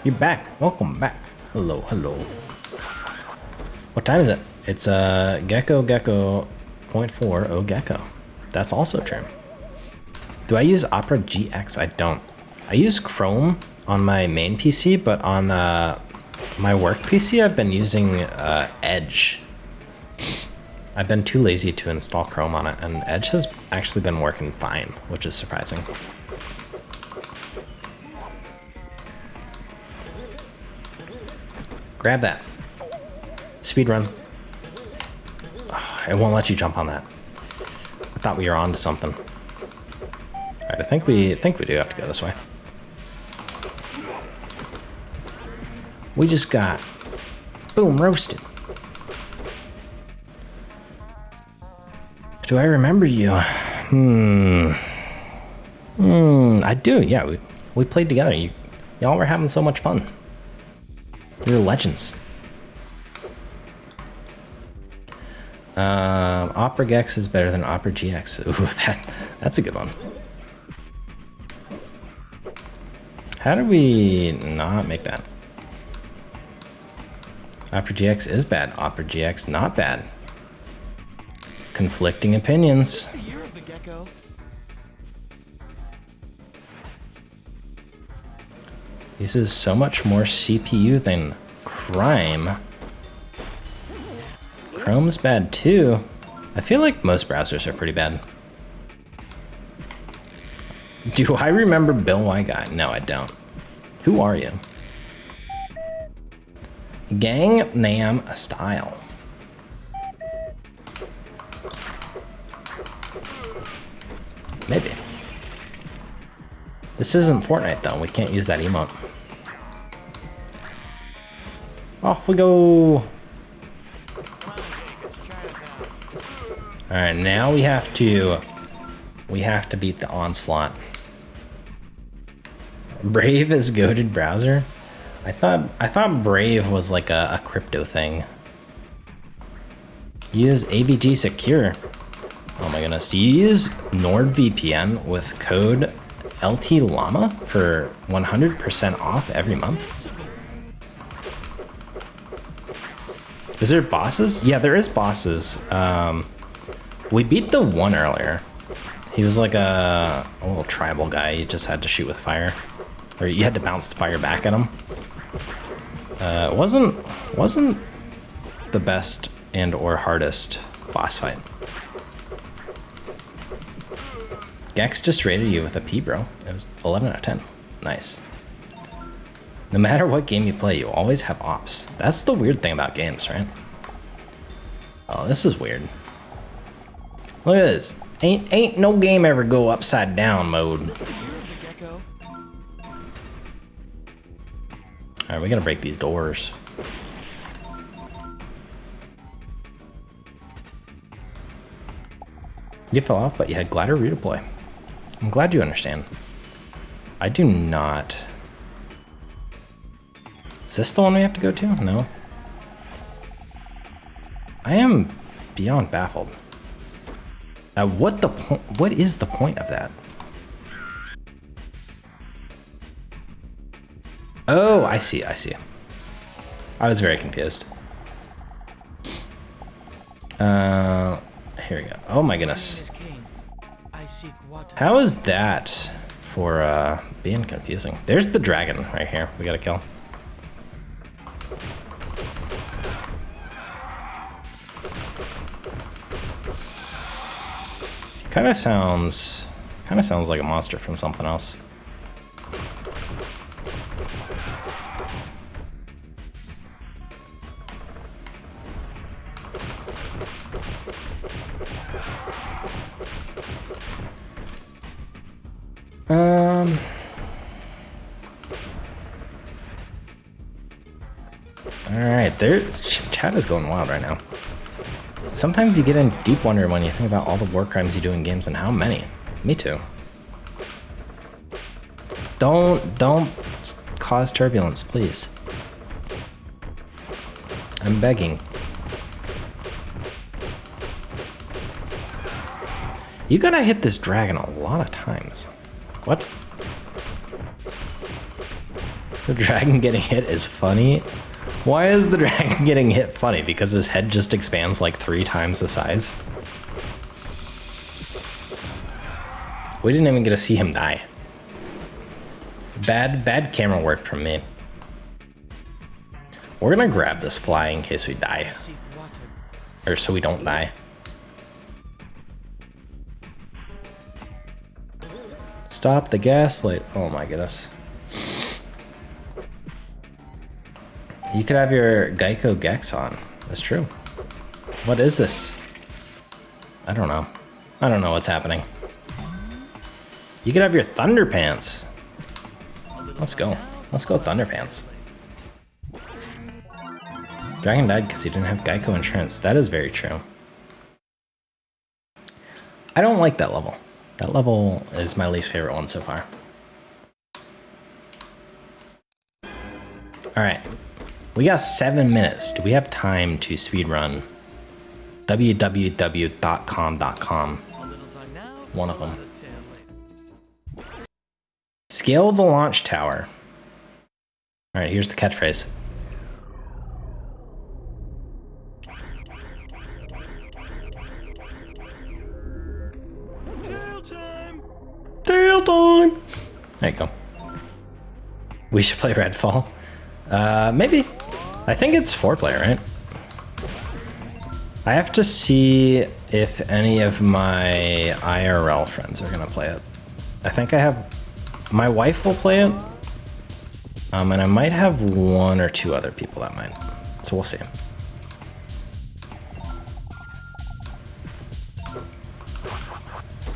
You're back. Welcome back. Hello, hello. What time is it? It's Gecko 0.4. Oh, Gecko. That's also true. Do I use Opera GX? I don't. I use Chrome on my main PC, but on my work PC, I've been using Edge. I've been too lazy to install Chrome on it, and Edge has actually been working fine, which is surprising. Grab that. Speedrun. Oh, it won't let you jump on that. I thought we were on to something. Alright, I think we do have to go this way. We just got boom roasted. Do I remember you? I do, yeah. We played together. Y'all were having so much fun. You're legends. Opera Gex is better than Opera GX. Ooh, that's a good one. How do we not make that? Opera GX is bad. Opera GX not bad. Conflicting opinions. Year of the Gecko. This is so much more CPU than Crime. Chrome's bad too. I feel like most browsers are pretty bad. Do I remember Bill Y Guy? No, I don't. Who are you? Gang Nam Style. Maybe. This isn't Fortnite though. We can't use that emote. Off we go. Alright, now we have to beat the onslaught. Brave is goated browser? I thought Brave was like a crypto thing. Use AVG Secure. Oh my goodness. Do you use NordVPN with code LtLlama for 100% off every month? Is there bosses? Yeah, there is bosses. We beat the one earlier. He was like a little tribal guy. You just had to shoot with fire. Or you had to bounce the fire back at him. It wasn't the best and or hardest boss fight. Gex just rated you with a P, bro. It was 11 out of 10. Nice. No matter what game you play, you always have ops. That's the weird thing about games, right? Oh, this is weird. Look at this. Ain't no game ever go upside down mode. Alright, we gotta break these doors. You fell off, but you had glider redeploy. I'm glad you understand. I do not. Is this the one we have to go to? No. I am beyond baffled. What is the point of that? Oh, I see, I see. I was very confused. Here we go. Oh my goodness. How is that for being confusing? There's the dragon right here. We gotta kill. He kind of sounds like a monster from something else. Alright, chat is going wild right now. Sometimes you get into deep wonder when you think about all the war crimes you do in games and how many. Me too. Don't cause turbulence, please. I'm begging. You gotta hit this dragon a lot of times. What? The dragon getting hit is funny. Why is the dragon getting hit funny? Because his head just expands like 3 times the size? We didn't even get to see him die. Bad camera work from me. We're gonna grab this fly in case we die. Or so we don't die. Stop the gaslight. Oh my goodness. You could have your Gecko Gex on. That's true. What is this? I don't know. I don't know what's happening. You could have your Thunder Pants. Let's go. Let's go Thunder Pants. Dragon died because he didn't have Gecko insurance. That is very true. I don't like that level. That level is my least favorite one so far. Alright. We got 7 minutes. Do we have time to speedrun www.com.com? One of them. Scale the launch tower. Alright, here's the catchphrase. Tail time! There you go. We should play Redfall. Maybe. I think it's 4-player, right? I have to see if any of my IRL friends are gonna play it. I think I have... My wife will play it. And I might have 1 or 2 other people that might. So we'll see.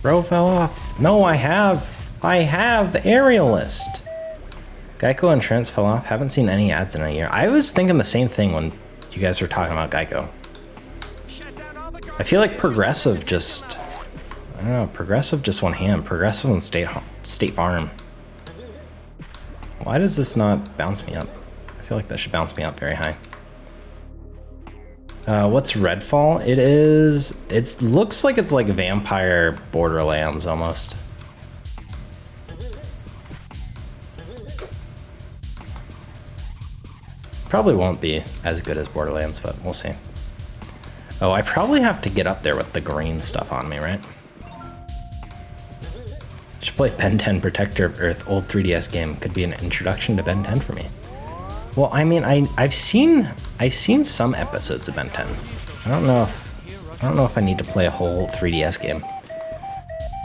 Bro fell off. No, I have Aerialist. Gecko and Trent fell off. Haven't seen any ads in a year. I was thinking the same thing when you guys were talking about Gecko. I feel like Progressive just... I don't know. Progressive just went ham. Progressive and State Farm. Why does this not bounce me up? I feel like that should bounce me up very high. What's Redfall? It looks like it's like Vampire Borderlands almost. Probably won't be as good as Borderlands, but we'll see. Oh, I probably have to get up there with the green stuff on me, right? Should play Ben 10 Protector of Earth, old 3DS game. Could be an introduction to Ben 10 for me. Well, I mean, I've seen some episodes of Ben 10. I don't know if I need to play a whole 3DS game.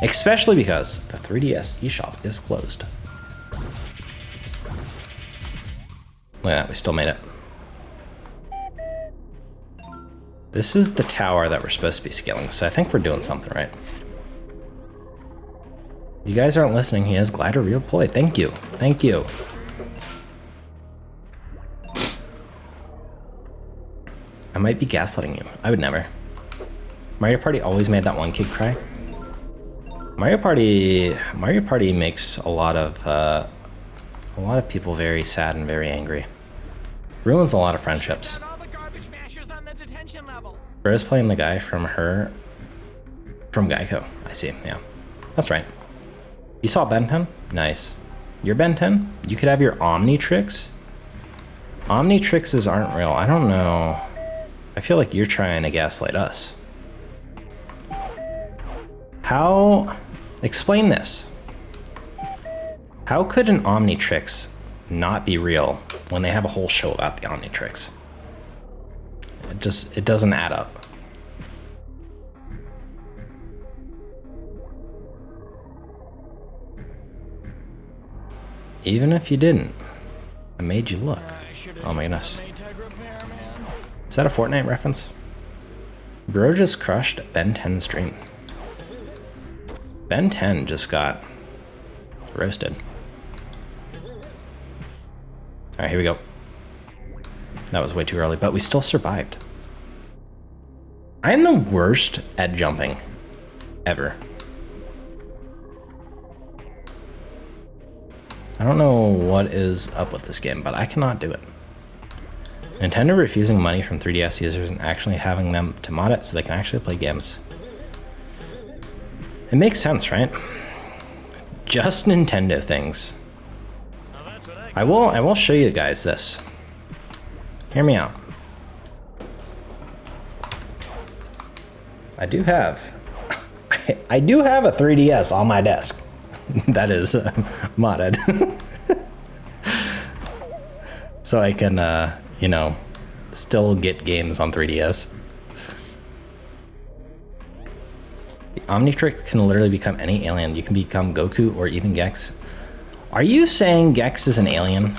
Especially because the 3DS eShop is closed. Look at that, we still made it. This is the tower that we're supposed to be scaling, so I think we're doing something right. You guys aren't listening. He has glider redeploy. Thank you. Thank you. I might be gaslighting you. I would never. Mario Party always made that one kid cry. Mario Party makes a lot of people very sad and very angry. Ruins a lot of friendships. All the garbage mashers on the detention level. Bro's playing the guy from Gecko. I see, yeah. That's right. You saw Ben 10? Nice. You're Ben 10? You could have your Omnitrix? Omnitrixes aren't real. I don't know. I feel like you're trying to gaslight us. How? Explain this. How could an Omnitrix not be real when they have a whole show about the Omnitrix? It doesn't add up. Even if you didn't, I made you look. Oh my goodness. Is that a Fortnite reference? Bro just crushed Ben 10's stream. Ben 10 just got roasted. Alright, here we go. That was way too early, but we still survived. I am the worst at jumping ever. I don't know what is up with this game, but I cannot do it. Nintendo refusing money from 3DS users and actually having them to mod it so they can actually play games. It makes sense, right? Just Nintendo things. I will show you guys this. Hear me out. I do have a 3DS on my desk. That is modded. So I can, you know, still get games on 3DS. The Omnitrix can literally become any alien. You can become Goku or even Gex. Are you saying Gex is an alien?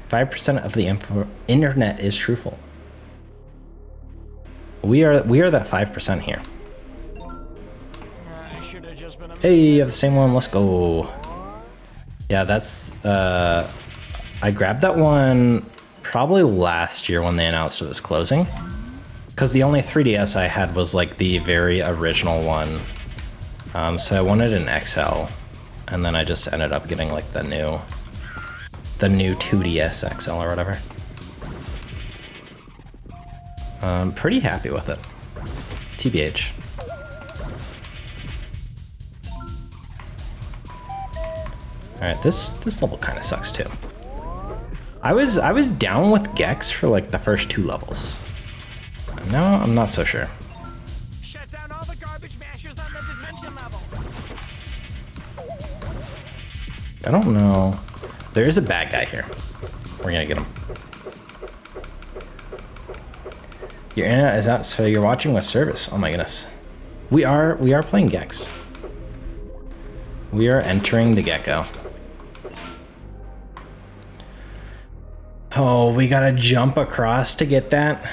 5% of the internet is truthful. We are that 5% here. Hey, you have the same one. Let's go. Yeah, that's I grabbed that one probably last year when they announced it was closing, because the only 3DS I had was like the very original one. So I wanted an XL, and then I just ended up getting like the new 2DS XL or whatever. I'm pretty happy with it. TBH. Alright, this level kind of sucks too. I was down with Gex for like the first 2 levels. Now I'm not so sure. Shut down all the garbage mashers on the detention level. I don't know. There is a bad guy here. We're gonna get him. Your internet is out, so you're watching with service. Oh my goodness. We are playing Gex. We are entering the Gecko. Oh, we gotta jump across to get that.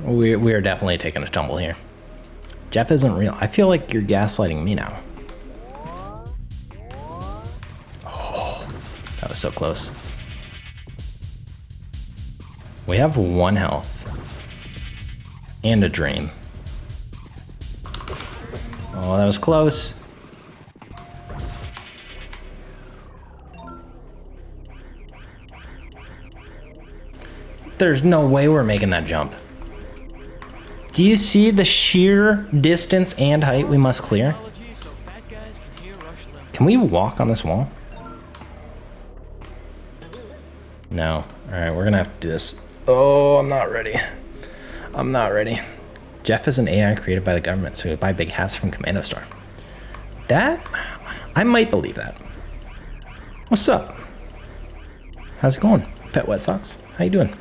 We are definitely taking a tumble here. Jeff isn't real. I feel like you're gaslighting me now. Oh, that was so close. We have 1 health. And a dream. Oh, that was close. There's no way we're making that jump. Do you see the sheer distance and height we must clear? Can we walk on this wall? No. Alright, we're gonna have to do this. Oh, I'm not ready. I'm not ready. Jeff is an AI created by the government, so we buy big hats from Commando Store. That, I might believe that. What's up? How's it going? Pet Wet Socks. How you doing?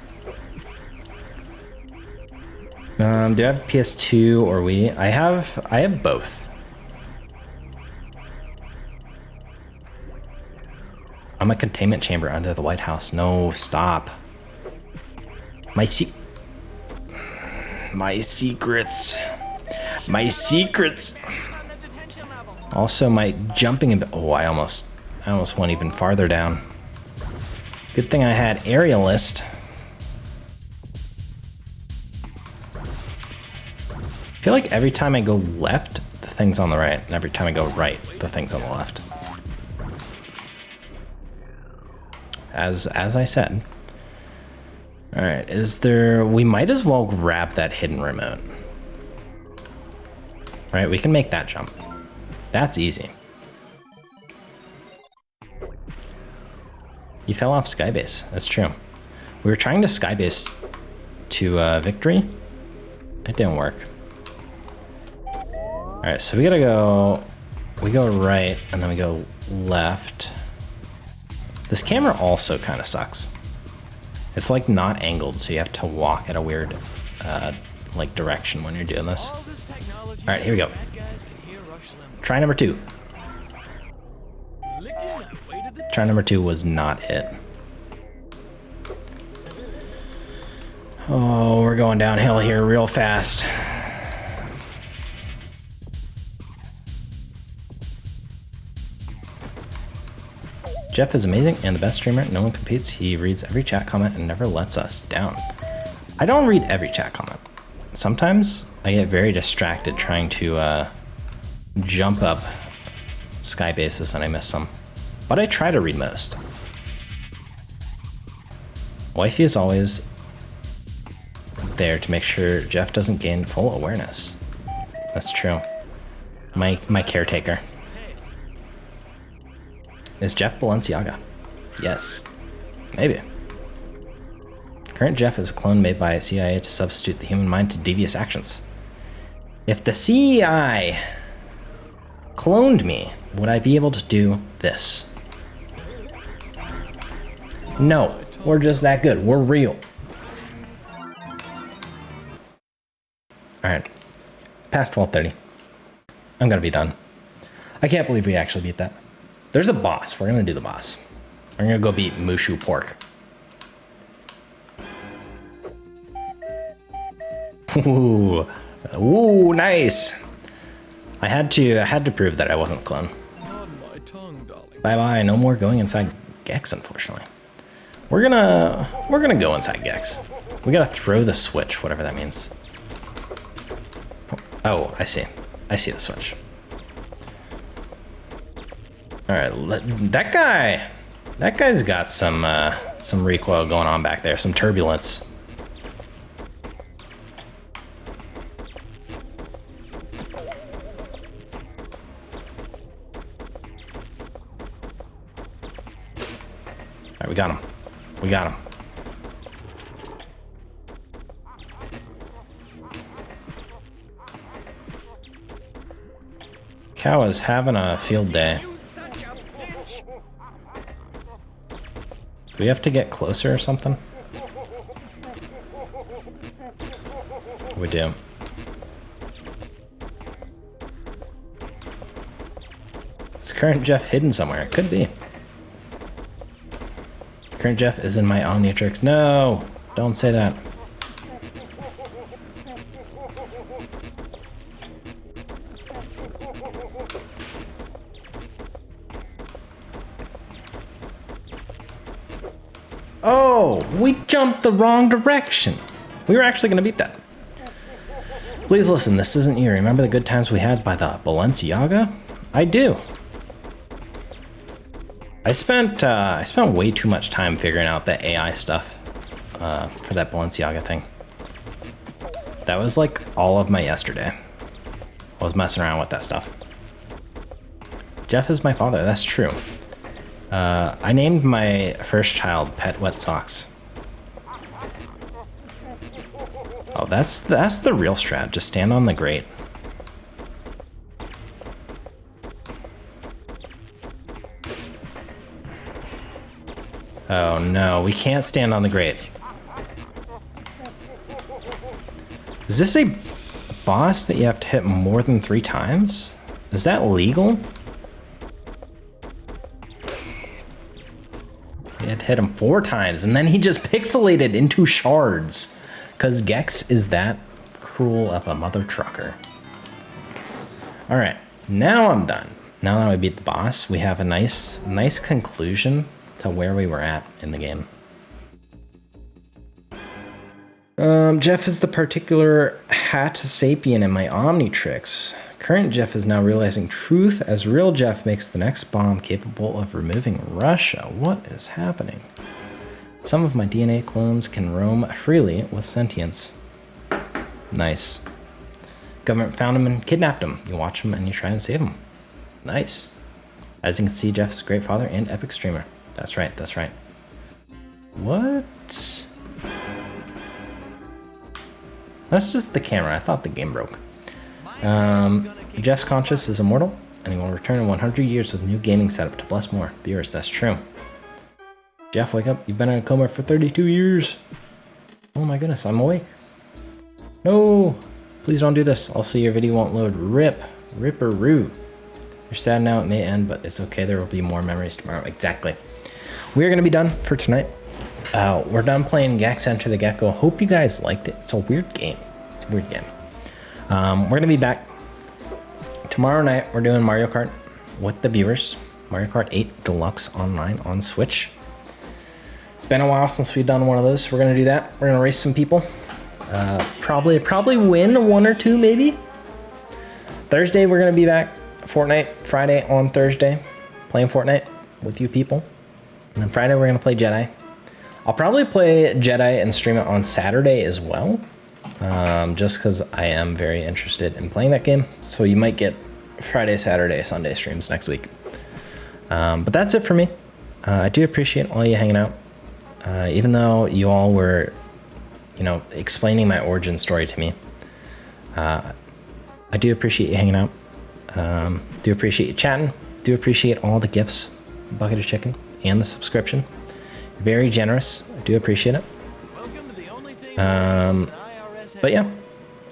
Do I have PS2 or Wii? I have both. I'm a containment chamber under the White House. No, stop. My secrets. My secrets. Also, my jumping. Oh, I almost went even farther down. Good thing I had aerialist. I feel like every time I go left, the thing's on the right, and every time I go right, the thing's on the left. As I said. All right, we might as well grab that hidden remote. All right, we can make that jump. That's easy. You fell off Skybase, that's true. We were trying to Skybase to Victory. It didn't work. All right, so we go right and then we go left. This camera also kind of sucks. It's like not angled, so you have to walk at a weird like direction when you're doing this. All right, here we go. Try number 2. Try number 2 was not it. Oh, we're going downhill here real fast. Jeff is amazing and the best streamer. No one competes. He reads every chat comment and never lets us down. I don't read every chat comment. Sometimes I get very distracted trying to jump up sky bases and I miss some. But I try to read most. Wifey is always there to make sure Jeff doesn't gain full awareness. That's true. My caretaker. Is Jeff Balenciaga? Yes. Maybe. Current Jeff is a clone made by CIA to substitute the human mind to devious actions. If the CIA cloned me, would I be able to do this? No, we're just that good. We're real. Alright. Past 12:30. I'm gonna be done. I can't believe we actually beat that. There's a boss. We're gonna do the boss. We're gonna go beat Mushu Pork. Ooh, ooh, nice. I had to prove that I wasn't a clone. Bye bye. No more going inside Gex, unfortunately. We're gonna go inside Gex. We gotta throw the switch, whatever that means. Oh, I see. I see the switch. All right, that guy's got some recoil going on back there, some turbulence. All right, we got him. We got him. Cow is having a field day. Do we have to get closer or something? We do. Is current Jeff hidden somewhere? It could be. Current Jeff is in my Omnitrix. No! Don't say that. Oh, we jumped the wrong direction. We were actually going to beat that. Please listen, this isn't you. Remember the good times we had by the Balenciaga? I do. I spent way too much time figuring out the AI stuff for that Balenciaga thing. That was like all of my yesterday. I was messing around with that stuff. Jeff is my father, that's true. I named my first child Pet Wet Socks. Oh, that's the real strat. Just stand on the grate. Oh no, we can't stand on the grate. Is this a boss that you have to hit more than 3 times? Is that legal? You had to hit him 4 times, and then he just pixelated into shards. Because Gex is that cruel of a mother trucker. Alright, now I'm done. Now that we beat the boss, we have a nice conclusion to where we were at in the game. Jeff is the particular hat sapien in my Omnitrix. Current Jeff is now realizing truth as real Jeff makes the next bomb capable of removing Russia. What is happening? Some of my DNA clones can roam freely with sentience. Nice. Government found him and kidnapped him. You watch him and you try and save him. Nice. As you can see, Jeff's a great father and epic streamer. That's right, that's right. What? That's just the camera. I thought the game broke. Jeff's conscious is immortal, and he will return in 100 years with a new gaming setup to bless more viewers. That's true. Jeff, wake up. You've been in a coma for 32 years. Oh my goodness, I'm awake. No, please don't do this. Also, your video won't load. Ripperoo. You're sad now, it may end, but it's okay. There will be more memories tomorrow. Exactly. We're going to be done for tonight. We're done playing Gex Enter the Gecko. Hope you guys liked it. It's a weird game. It's a weird game. We're going to be back tomorrow night. We're doing Mario Kart with the viewers. Mario Kart 8 Deluxe Online on Switch. It's been a while since we've done one of those, so we're going to do that. We're going to race some people. Probably win one or two, maybe. Thursday, we're going to be back. Fortnite, Friday on Thursday, playing Fortnite with you people. And then Friday, we're going to play Jedi. I'll probably play Jedi and stream it on Saturday as well. Just because I am very interested in playing that game. So you might get Friday, Saturday, Sunday streams next week. But that's it for me. I do appreciate all you hanging out. Even though you all were, explaining my origin story to me. I do appreciate you hanging out. Do appreciate you chatting. Do appreciate all the gifts, bucket of chicken, and the subscription. Very generous. I do appreciate it. But yeah,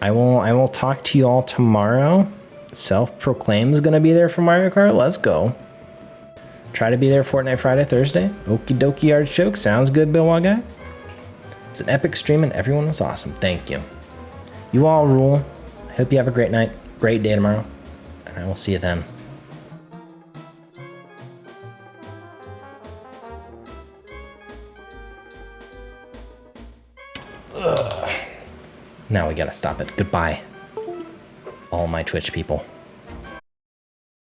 I will talk to you all tomorrow. Self-proclaimed is gonna be there for Mario Kart. Let's go. Try to be there Fortnite Friday, Thursday. Okie dokie artichoke. Sounds good, Bill Guy. It's an epic stream and everyone was awesome. Thank you. You all rule. I hope you have a great night, great day tomorrow, and I will see you then. Ugh. Now we gotta stop it. Goodbye, all my Twitch people.